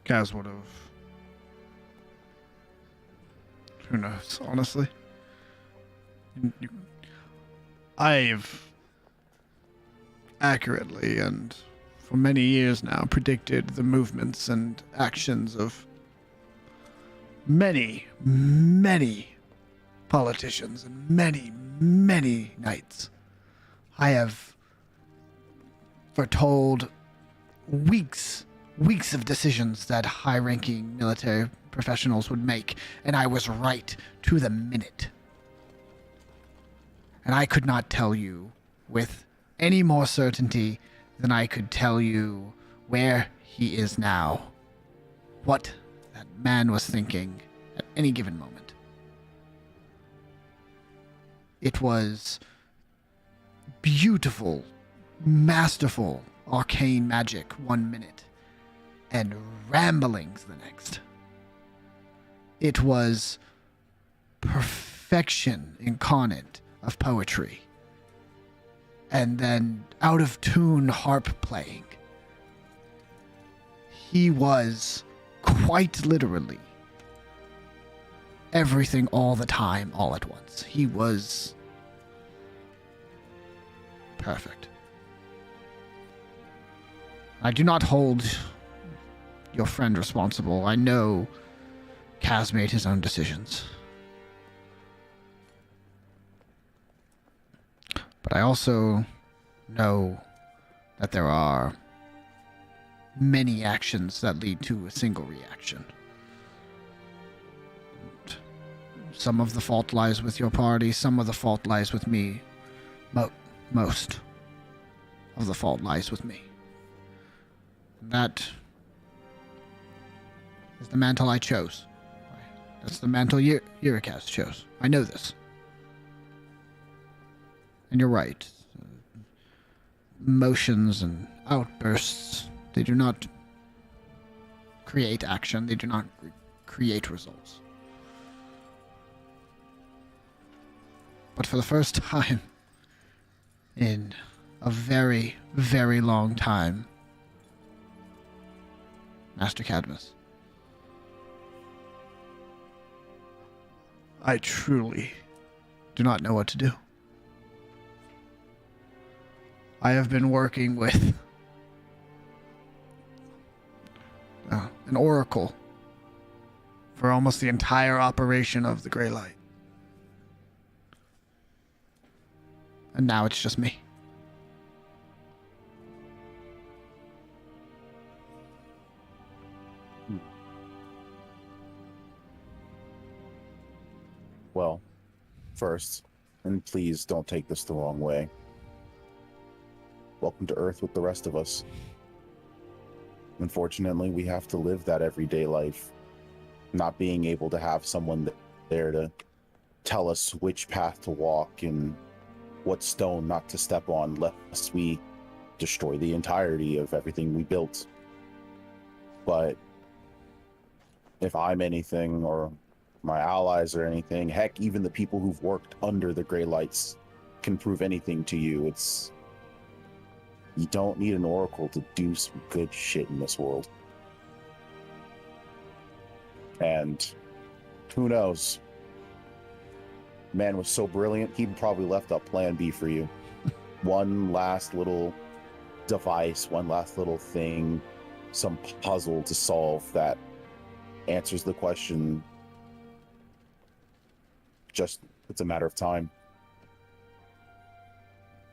Kaz would have... Who knows, honestly? I've accurately and for many years now predicted the movements and actions of many, many politicians and many, many knights. I have foretold weeks of decisions that high-ranking military professionals would make, and I was right to the minute. And I could not tell you with any more certainty than I could tell you where he is now, what that man was thinking at any given moment. It was beautiful, masterful, arcane magic 1 minute, and ramblings the next. It was perfection incarnate of poetry, and then out of tune harp playing. He was quite literally everything all the time, all at once. He was perfect. I do not hold your friend responsible. I know Kaz made his own decisions. But I also know that there are many actions that lead to a single reaction. And some of the fault lies with your party, some of the fault lies with me. Most of the fault lies with me. And that is the mantle I chose. That's the mantle Yurikaz chose. I know this. And you're right. Emotions and outbursts, they do not create action. They do not create results. But for the first time in a very, very long time, Master Cadmus, I truly do not know what to do. I have been working with an oracle for almost the entire operation of the Grey Light. And now it's just me. Well, first, and please don't take this the wrong way, welcome to Earth with the rest of us. Unfortunately, we have to live that everyday life, not being able to have someone there to tell us which path to walk and what stone not to step on, lest we destroy the entirety of everything we built. But if I'm anything, or my allies or anything, heck, even the people who've worked under the Grey Lights can prove anything to you. You don't need an oracle to do some good shit in this world. And who knows? Man was so brilliant, he probably left a plan B for you. One last little device, one last little thing, some puzzle to solve that answers the question. Just, it's a matter of time.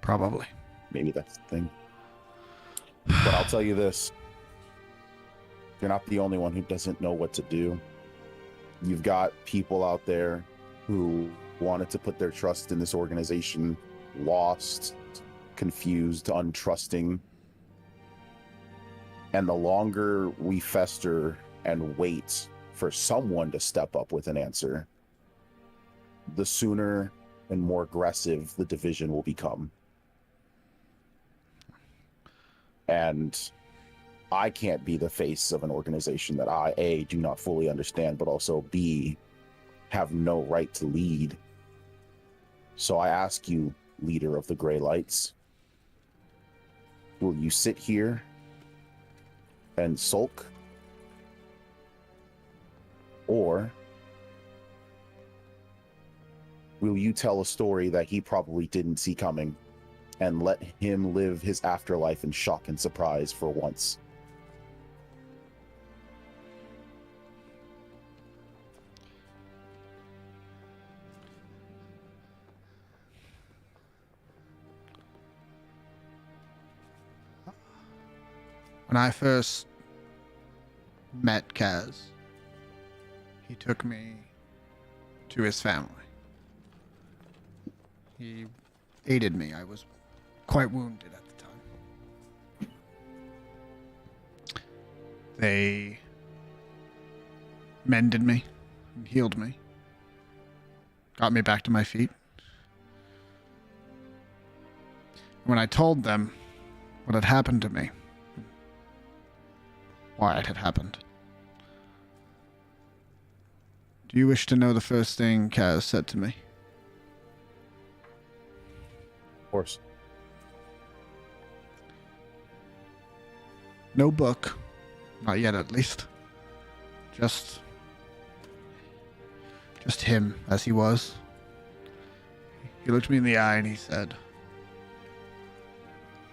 Probably. Maybe that's the thing. But I'll tell you this. You're not the only one who doesn't know what to do. You've got people out there who wanted to put their trust in this organization, lost, confused, untrusting. And the longer we fester and wait for someone to step up with an answer, the sooner and more aggressive the division will become. And I can't be the face of an organization that I, A, do not fully understand, but also B, have no right to lead. So I ask you, leader of the Grey Lights, will you sit here and sulk? Or will you tell a story that he probably didn't see coming and let him live his afterlife in shock and surprise for once? When I first met Kaz, he took me to his family. He aided me. I was quite wounded at the time. They mended me and healed me, got me back to my feet. When I told them what had happened to me, why it had happened. Do you wish to know the first thing Kaz said to me? Of course. No book. Not yet, at least. Just him as he was. He looked me in the eye and he said,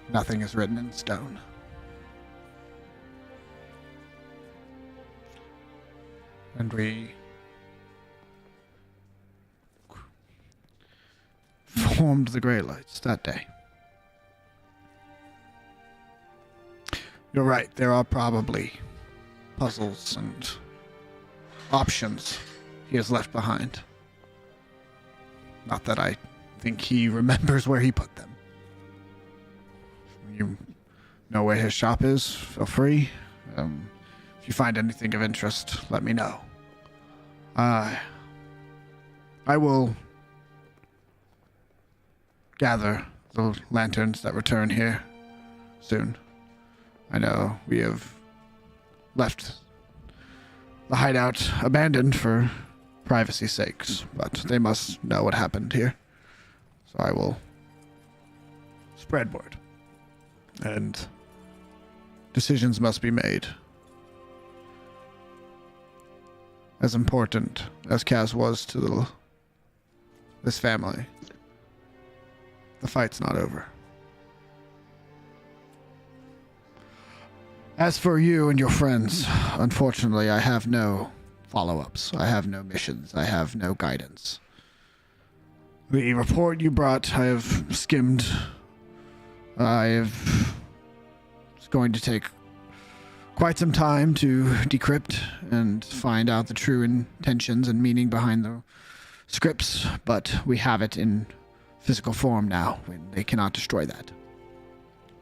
"Nothing is written in stone." And we formed the Grey Lights that day. You're right, there are probably puzzles and options he has left behind. Not that I think he remembers where he put them. You know where his shop is, feel free. If you find anything of interest, let me know. I will gather the lanterns that return here soon. I know we have left the hideout abandoned for privacy's sakes, but they must know what happened here. So I will spread word. And decisions must be made. As important as Kaz was to this family, the fight's not over. As for you and your friends, unfortunately, I have no follow-ups. I have no missions. I have no guidance. The report you brought, I have skimmed. It's going to take quite some time to decrypt and find out the true intentions and meaning behind the scripts, but we have it in physical form now, when they cannot destroy that.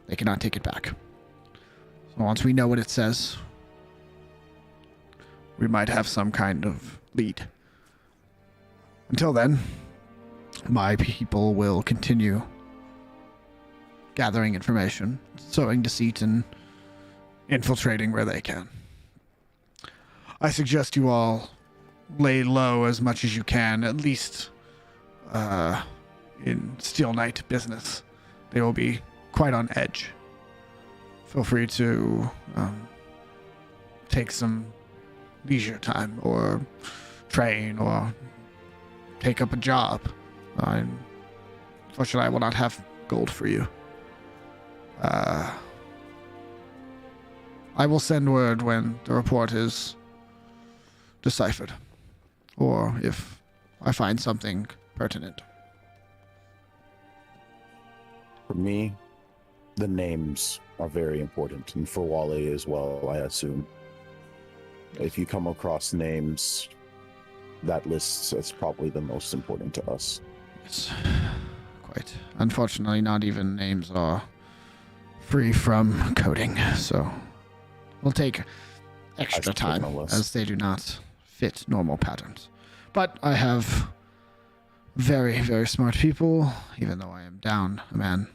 They cannot take it back. So once we know what it says, we might have some kind of lead. Until then, my people will continue gathering information, sowing deceit, and infiltrating where they can. I suggest you all lay low as much as you can, at least in Steel Knight business. They will be quite on edge. Feel free to take some leisure time or train or take up a job. Unfortunately, I will not have gold for you. I will send word when the report is deciphered, or if I find something pertinent. For me, the names are very important, and for Wale as well, I assume. If you come across names, that list is probably the most important to us. Yes, quite. Unfortunately, not even names are free from coding, so we'll take extra time, as they do not fit normal patterns. But I have very, very smart people, even though I am down a man.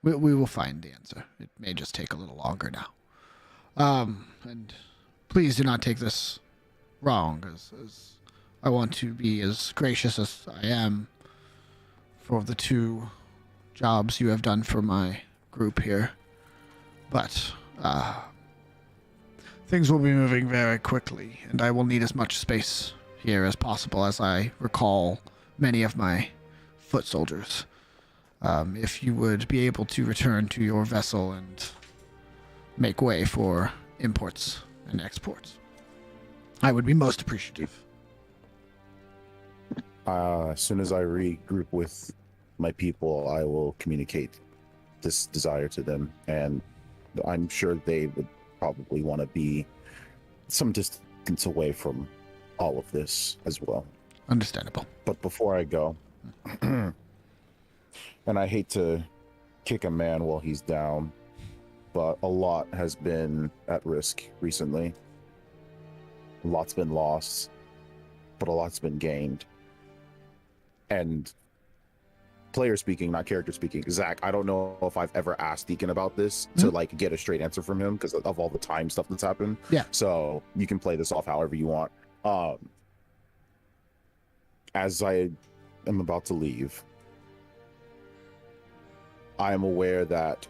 We will find the answer. It may just take a little longer now. And please do not take this wrong, as I want to be as gracious as I am for the 2 jobs you have done for my group here. But things will be moving very quickly, and I will need as much space here as possible, as I recall many of my foot soldiers. If you would be able to return to your vessel and make way for imports and exports, I would be most appreciative. As soon as I regroup with my people, I will communicate this desire to them, and I'm sure they would probably want to be some distance away from all of this as well. Understandable. But before I go, and I hate to kick a man while he's down, but a lot has been at risk recently. A lot's been lost, but a lot's been gained. And player speaking, not character speaking, Zach, I don't know if I've ever asked Deacon about this to like get a straight answer from him because of all the time stuff that's happened. Yeah. So you can play this off however you want. As I am about to leave, I am aware that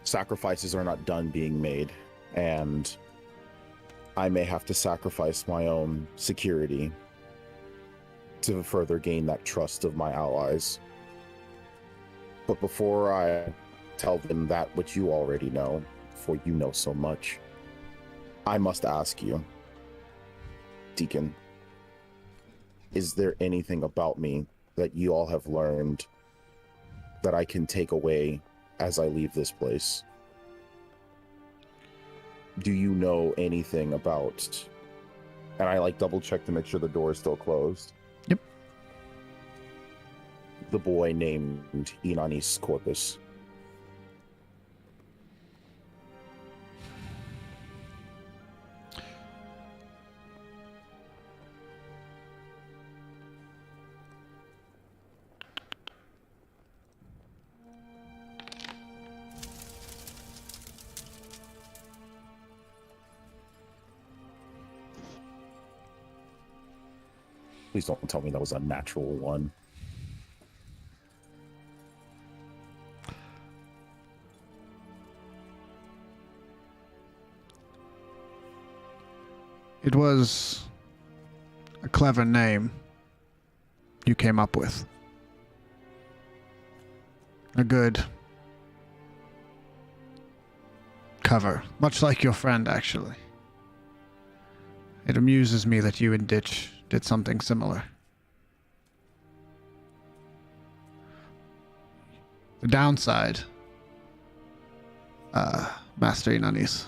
sacrifices are not done being made, and I may have to sacrifice my own security to further gain that trust of my allies. But before I tell them that which you already know, for you know so much, I must ask you, Deacon, is there anything about me that you all have learned that I can take away as I leave this place? Do you know anything about, and I like double check to make sure the door is still closed, Yep. the boy named Inanis Corpus? Please don't tell me that was a natural one. It was a clever name you came up with. A good cover, much like your friend, actually. It amuses me that you and Ditch did something similar. The downside, Master Inanis,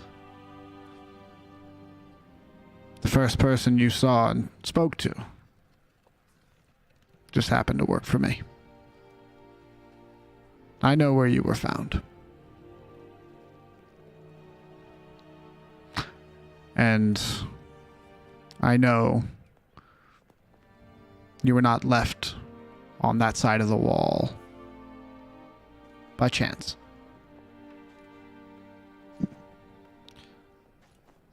the first person you saw and spoke to just happened to work for me. I know where you were found. And I know you were not left on that side of the wall by chance.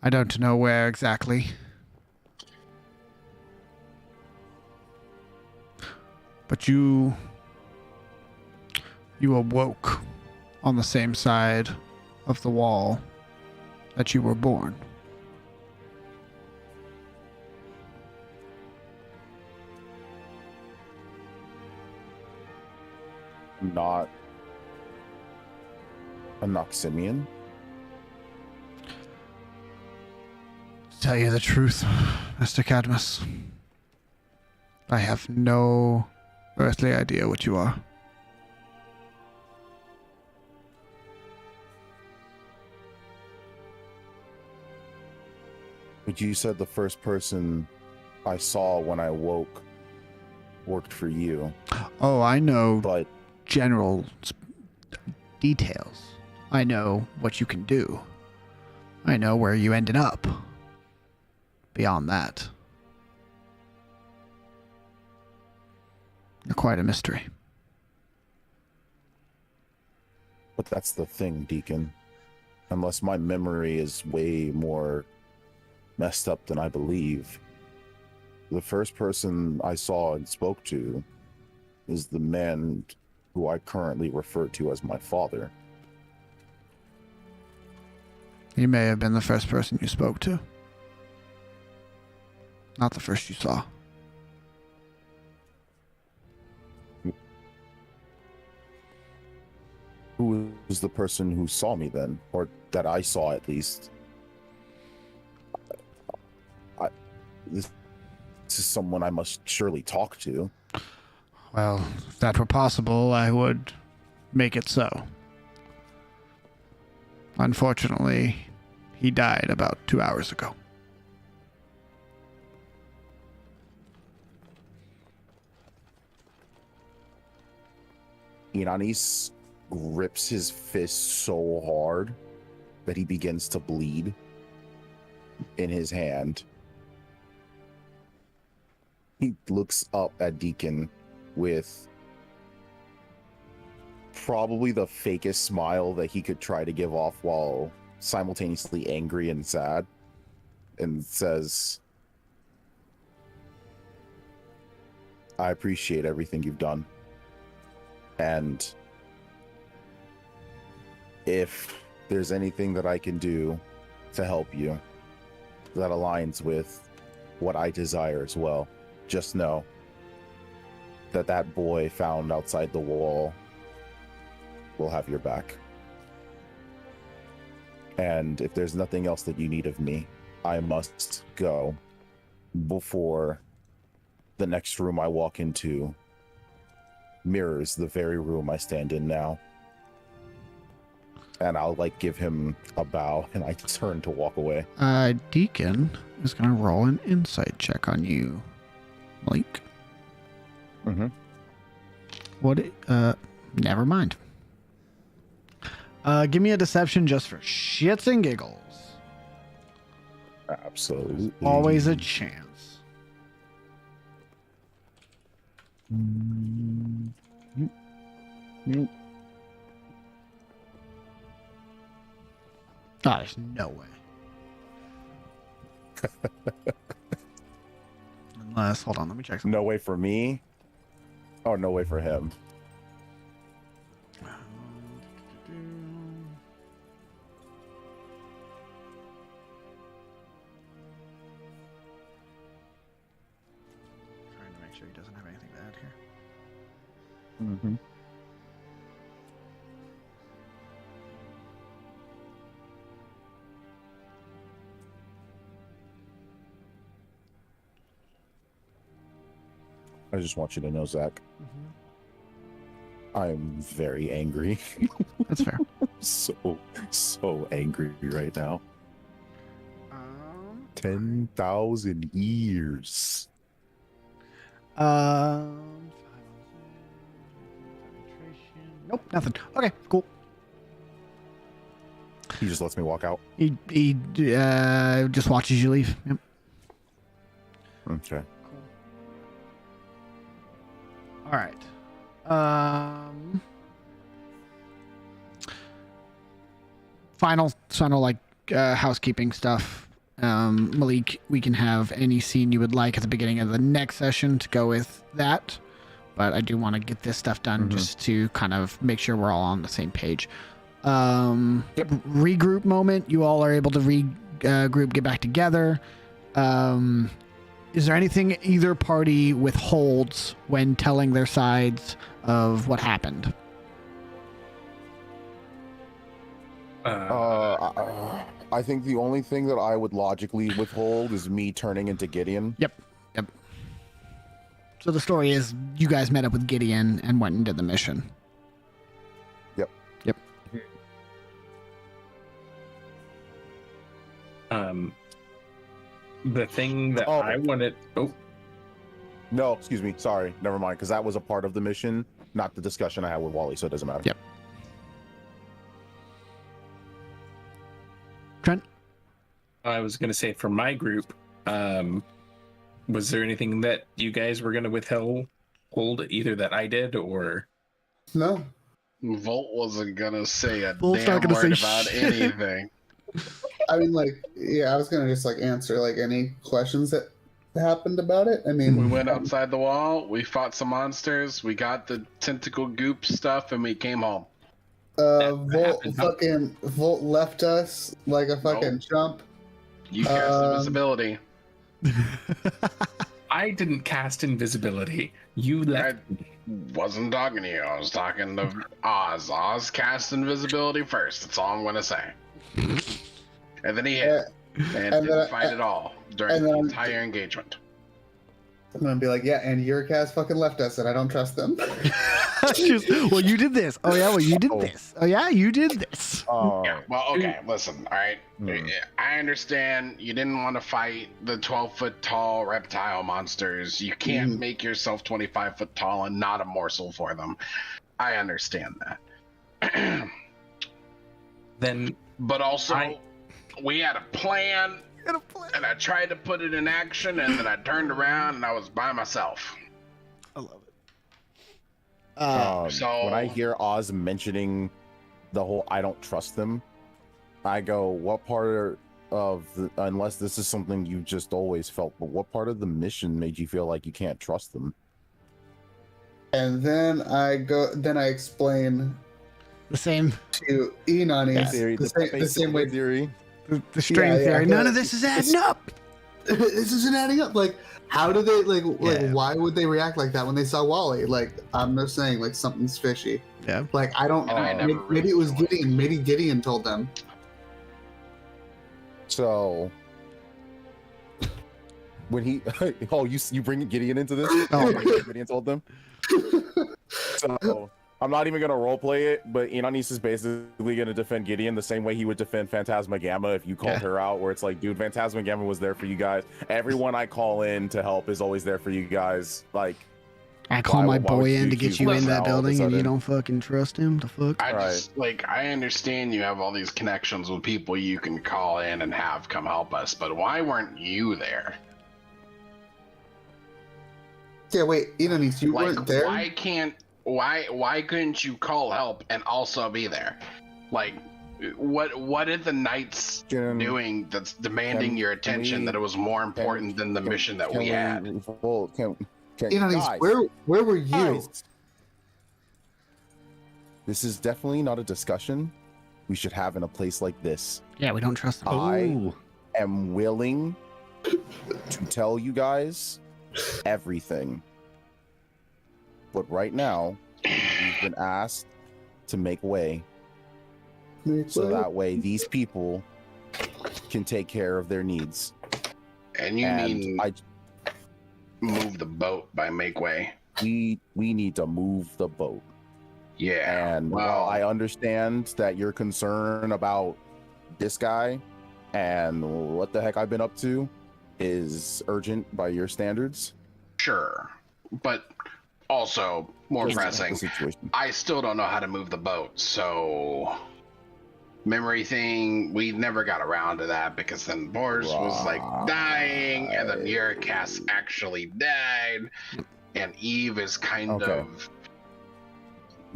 I don't know where exactly, but you awoke on the same side of the wall that you were born. not a Noximian? To tell you the truth, Mr. Cadmus, I have no earthly idea what you are. But you said the first person I saw when I woke worked for you. Oh, I know But general details. I know what you can do. I know where you ended up. Beyond that, you're quite a mystery. that's the thing, Deacon. Unless my memory is way more messed up than I believe, the first person I saw and spoke to is the man who I currently refer to as my father. He may have been the first person you spoke to. Not the first you saw. Who was the person who saw me then? Or that I saw, at least? This is someone I must surely talk to. Well, if that were possible, I would make it so. Unfortunately, he died about 2 hours ago. Inanis grips his fist so hard that he begins to bleed in his hand. He looks up at Deacon with probably the fakest smile that he could try to give off while simultaneously angry and sad, and says, I appreciate everything you've done. And if there's anything that I can do to help you that aligns with what I desire as well, just know that that boy found outside the wall will have your back. And if there's nothing else that you need of me, I must go before the next room I walk into mirrors the very room I stand in now. And I'll give him a bow, and I turn to walk away. Deacon is going to roll an insight check on you, Malik. Mm-hmm. What? Never mind. Give me a deception just for shits and giggles. Absolutely. Always a chance. Oh, there's no way. Unless, hold on, let me check something. No way for me? Oh, no way for him. Trying to make sure he doesn't have anything to add here. Mm-hmm. I just want you to know, Zach, I'm very angry. That's fair. so angry right now. 10,000 years. Nope, nothing. Okay, cool. He just lets me walk out. He just watches you leave. Yep. Okay. All right. Final housekeeping stuff. Malik, we can have any scene you would like at the beginning of the next session to go with that. But I do want to get this stuff done just to kind of make sure we're all on the same page. Regroup moment. You all are able to regroup, get back together. Is there anything either party withholds when telling their sides of what happened? I think the only thing that I would logically withhold is me turning into Gideon. Yep. So the story is you guys met up with Gideon and went and did the mission. Yep. The thing that I wanted. Oh, no, excuse me. Sorry, never mind. Because that was a part of the mission, not the discussion I had with Wally. So it doesn't matter. Yep. Trent? I was going to say for my group, was there anything that you guys were going to withhold, either that I did or? No. Volt wasn't gonna say a Volt's damn not gonna word say about shit. anything. I mean, like, yeah, I was gonna just like answer like any questions that happened about it. I mean, We went outside the wall, we fought some monsters, we got the tentacle goop stuff, and we came home. Volt left us like a fucking chump. You cast invisibility. I didn't cast invisibility. You left. I wasn't talking to you. I was talking to Oz. Oz cast invisibility first. That's all I'm gonna say. And then he hit and didn't fight at all during the entire engagement. I'm gonna be like, yeah, and Uricast fucking left us, and I don't trust them. Well, you did this. Oh yeah, well you did this. Oh yeah, you did this. Yeah, well, okay, listen, all right. I understand you didn't want to fight the 12-foot tall reptile monsters. You can't make yourself 25 foot tall and not a morsel for them. I understand that. But also, we had a plan, and I tried to put it in action, and then I turned around and I was by myself. I love it. So when I hear Oz mentioning the whole "I don't trust them," I go, "What part of unless this is something you just always felt, but what part of the mission made you feel like you can't trust them?" And then I explain the same to Enani the same way theory. The string theory. None of this is adding up. This isn't adding up. Like, how do they why would they react like that when they saw Wally? Like, I'm just saying, like, something's fishy. Yeah. Like, I don't. Maybe it was Gideon. Maybe Gideon told them. So when he, you bring Gideon into this? Oh, Gideon told them. So I'm not even gonna roleplay it, but Inanis is basically gonna defend Gideon the same way he would defend Phantasmagamma if you called her out. Where it's like, dude, Phantasmagamma was there for you guys. Everyone I call in to help is always there for you guys. Like, I call my boy in to get you in that building, and you don't fucking trust him. The fuck? I understand you have all these connections with people you can call in and have come help us, but why weren't you there? Yeah, wait, Inanis, you weren't there. Why couldn't you call help and also be there? Like, what are the knights doing that's demanding your attention that it was more important than the mission that we had? Inanis, where were you? Guys, this is definitely not a discussion we should have in a place like this. Yeah, we don't trust them. I am willing to tell you guys everything. But right now, we've been asked to make way. So that way these people can take care of their needs. And you mean move the boat by make way? We need to move the boat. Yeah. And while I understand that you're concerned about this guy and what the heck I've been up to is urgent by your standards. Sure. But also, more pressing, I still don't know how to move the boat, so memory thing, we never got around to that because then Boris was like dying, and then Uricast actually died, and Eve is kind of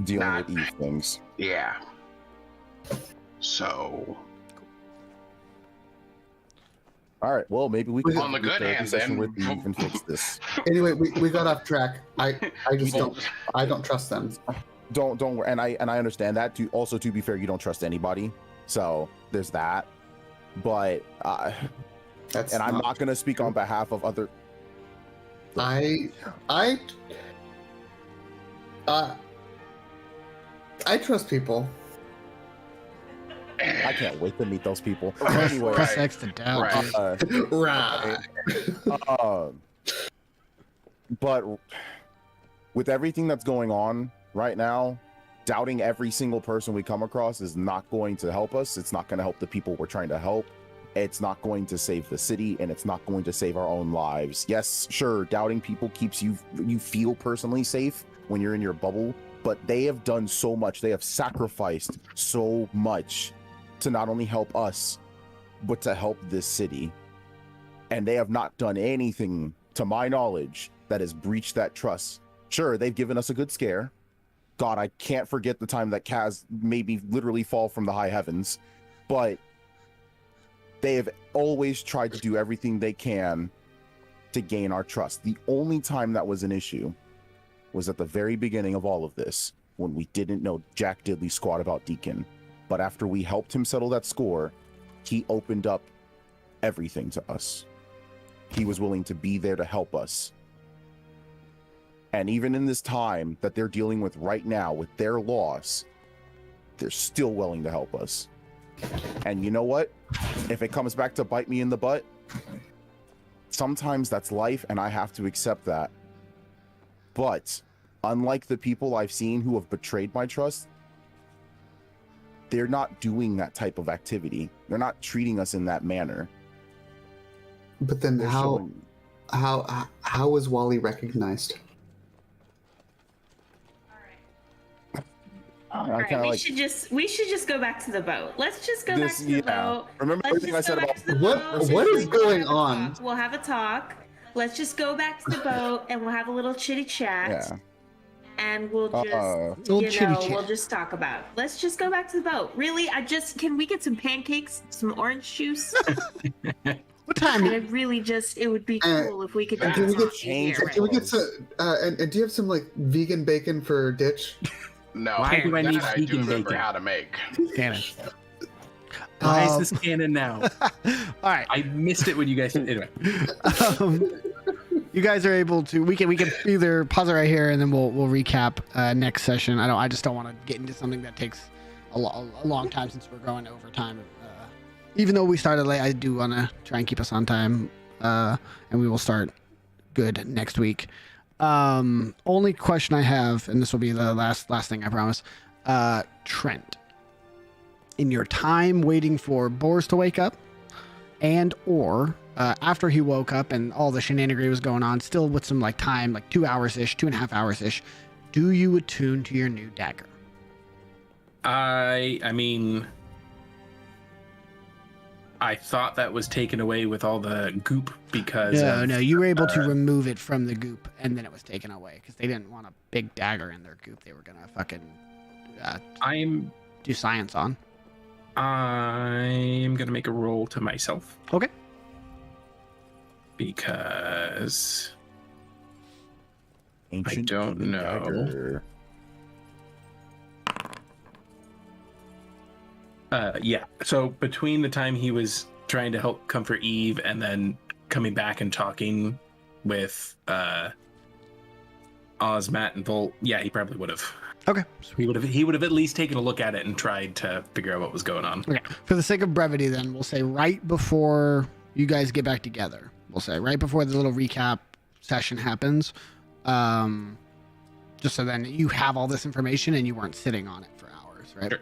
dealing with Eve things. Yeah. So. All right. Well, maybe we can on the good hand then with Eve and fix this. Anyway, we got off track. I just don't trust them. Don't worry, and I understand that. To be fair, you don't trust anybody, so there's that. But I'm not gonna speak on behalf of other. I trust people. I can't wait to meet those people. Press, Anyway, press X to doubt. Right. dude. Right. But with everything that's going on right now, doubting every single person we come across is not going to help us. It's not going to help the people we're trying to help. It's not going to save the city, and it's not going to save our own lives. Yes, sure, doubting people keeps you feel personally safe when you're in your bubble, but they have done so much. They have sacrificed so much to not only help us, but to help this city. And they have not done anything, to my knowledge, that has breached that trust. Sure, they've given us a good scare. God, I can't forget the time that Kaz made me literally fall from the high heavens, but they have always tried to do everything they can to gain our trust. The only time that was an issue was at the very beginning of all of this, when we didn't know Jack Diddley squat about Deacon. But after we helped him settle that score, he opened up everything to us. He was willing to be there to help us. And even in this time that they're dealing with right now with their loss, they're still willing to help us. And you know what? If it comes back to bite me in the butt, sometimes that's life and I have to accept that. But unlike the people I've seen who have betrayed my trust, they're not doing that type of activity. They're not treating us in that manner. But then They're how was Wally recognized? All right, we should just go back to the boat. Let's just go back to the boat. Remember Let's everything I just said go back about to the What- boat. what is We'll going have a on? talk. We'll have a talk. Let's just go back to the boat and we'll have a little chitty chat. Yeah. And we'll just, Little you chitty know, chat. we'll just talk about it. Let's just go back to the boat. Really, can we get some pancakes, some orange juice? What time? And it would be cool if we could And just can we talk get here, right? Can we get some? And do you have some like vegan bacon for ditch? No, Why do I need that I do vegan remember bacon? how to make. Cannon. Why is this canon now? All right. I missed it when you guys. Anyway, You guys are able to. We can either pause it right here and then we'll recap next session. I just don't want to get into something that takes a long time since we're going over time. Even though we started late, I do want to try and keep us on time, and we will start good next week. Only question I have, and this will be the last thing I promise. Trent, in your time waiting for Boris to wake up, and or after he woke up and all the shenanigans was going on, still with some like time, like 2 hours ish, 2.5 hours ish, do you attune to your new dagger? I mean, I thought that was taken away with all the goop because No, you were able to remove it from the goop, and then it was taken away because they didn't want a big dagger in their goop. They were gonna fucking do science on. I'm gonna make a roll to myself. Okay. Because Ancient don't demon know. dagger. Yeah. So between the time he was trying to help comfort Eve and then coming back and talking with Oz, Matt, and Volt, yeah, he probably would have. Okay. So he would have at least taken a look at it and tried to figure out what was going on. Okay. For the sake of brevity, then we'll say right before you guys get back together. We'll say right before the little recap session happens. Just so then you have all this information and you weren't sitting on it for hours, right? Sure.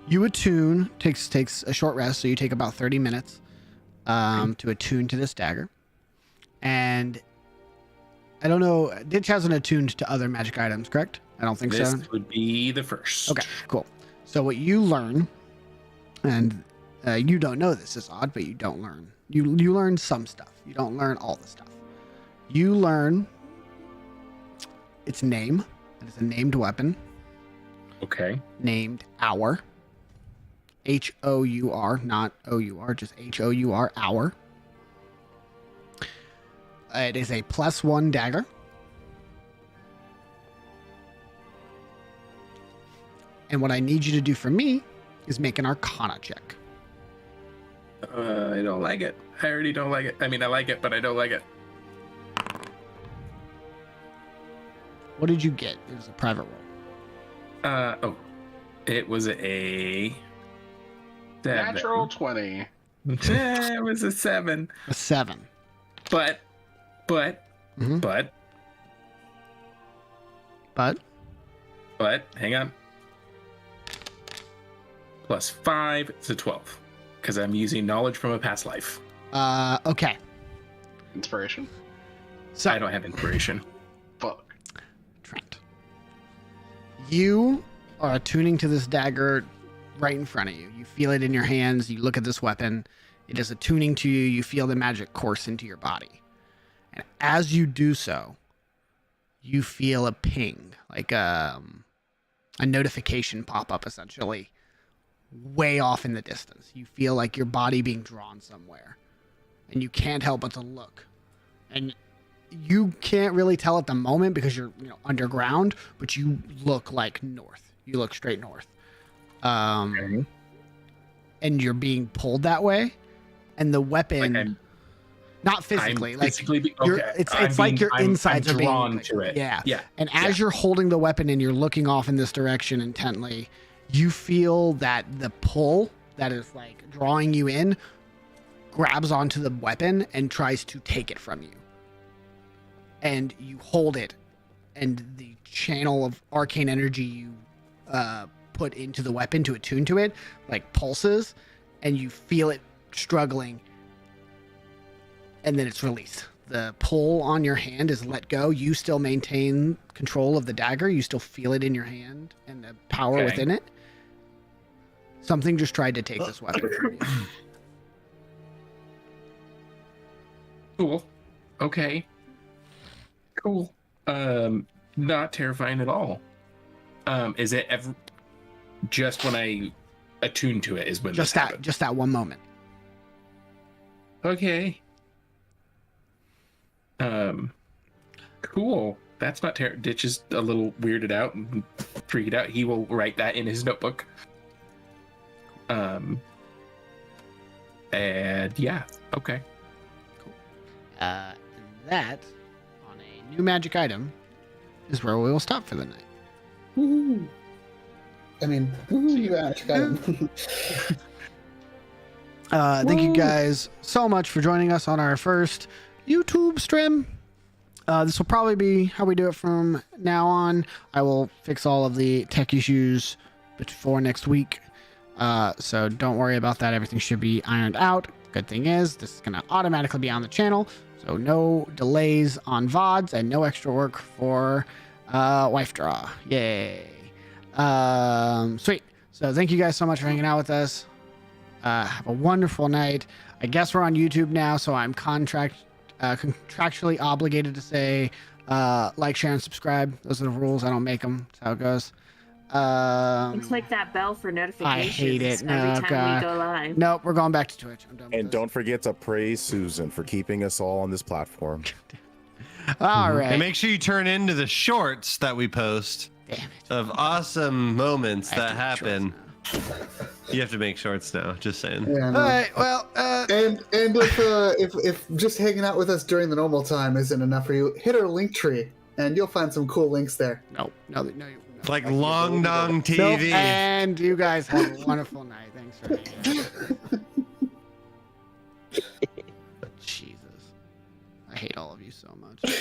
You attune, takes a short rest, so you take about 30 minutes to attune to this dagger. And I don't know, Ditch hasn't attuned to other magic items, correct? I don't think so. This would be the first. Okay, cool. So what you learn, and you don't know this is odd, but you don't learn. You learn some stuff. You don't learn all the stuff. You learn its name. It is a named weapon. Okay. Named Hour. H-O-U-R, not O-U-R, just H-O-U-R, Hour. It is a +1 dagger. And what I need you to do for me is make an Arcana check. I don't like it. I already don't like it. I mean, I like it, but I don't like it. What did you get? It was a private roll. It was a 7. Natural 20. It was a 7. A 7. But, Mhm. but, hang on. Plus 5 is a 12. Because I'm using knowledge from a past life. Okay. Inspiration? So I don't have inspiration. Fuck. Trent, you are attuning to this dagger right in front of you. You feel it in your hands. You look at this weapon. It is attuning to you. You feel the magic course into your body. And as you do so, you feel a ping, like a notification pop up, essentially, way off in the distance. You feel like your body being drawn somewhere. And you can't help but to look. And you can't really tell at the moment because you're underground, but you look like north. You look straight north. Okay. And you're being pulled that way. And the weapon, Like not physically, I'm like physically you're, it's like your insides I'm are being drawn like, to it. Yeah. Yeah. And as you're holding the weapon and you're looking off in this direction intently, you feel that the pull that is like drawing you in grabs onto the weapon and tries to take it from you. And you hold it, and the channel of arcane energy you put into the weapon to attune to it like pulses, and you feel it struggling, and then it's released. The pull on your hand is let go. You still maintain control of the dagger. You still feel it in your hand and the power within it. Something just tried to take this weapon from you. Cool. Okay. Cool. Not terrifying at all. Is it ever just when I attune to it is when Just this that, happens? just that one moment. Okay. Cool. That's not terrible. Ditch is a little weirded out and freaked out. He will write that in his notebook. And yeah, okay. And that, on a new magic item, is where we will stop for the night. Woohoo. I mean, woohoo, magic item. Thank you guys so much for joining us on our first YouTube stream. This will probably be how we do it from now on. I will fix all of the tech issues before next week. So don't worry about that. Everything should be ironed out. Good thing is, this is going to automatically be on the channel. So no delays on VODs and no extra work for Wife Draw. Yay. Sweet. So thank you guys so much for hanging out with us. Have a wonderful night. I guess we're on YouTube now, so I'm contractually obligated to say like, share, and subscribe. Those are the rules. I don't make them. That's how it goes. And click that bell for notifications. I hate it. No, every time God. we go live. Nope, we're going back to Twitch. I'm done with And this. don't forget to praise Susan for keeping us all on this platform. All right. And make sure you turn into the shorts that we post Damn it. of awesome moments I have that to make happen. shorts now. You have to make shorts now. Just saying. Yeah, All no. right. Well, And if just hanging out with us during the normal time isn't enough for you, hit our link tree and you'll find some cool links there. no. Like Long Dong Nope. TV. And you guys have a wonderful night. Thanks for hanging out. Jesus. I hate all of you so much.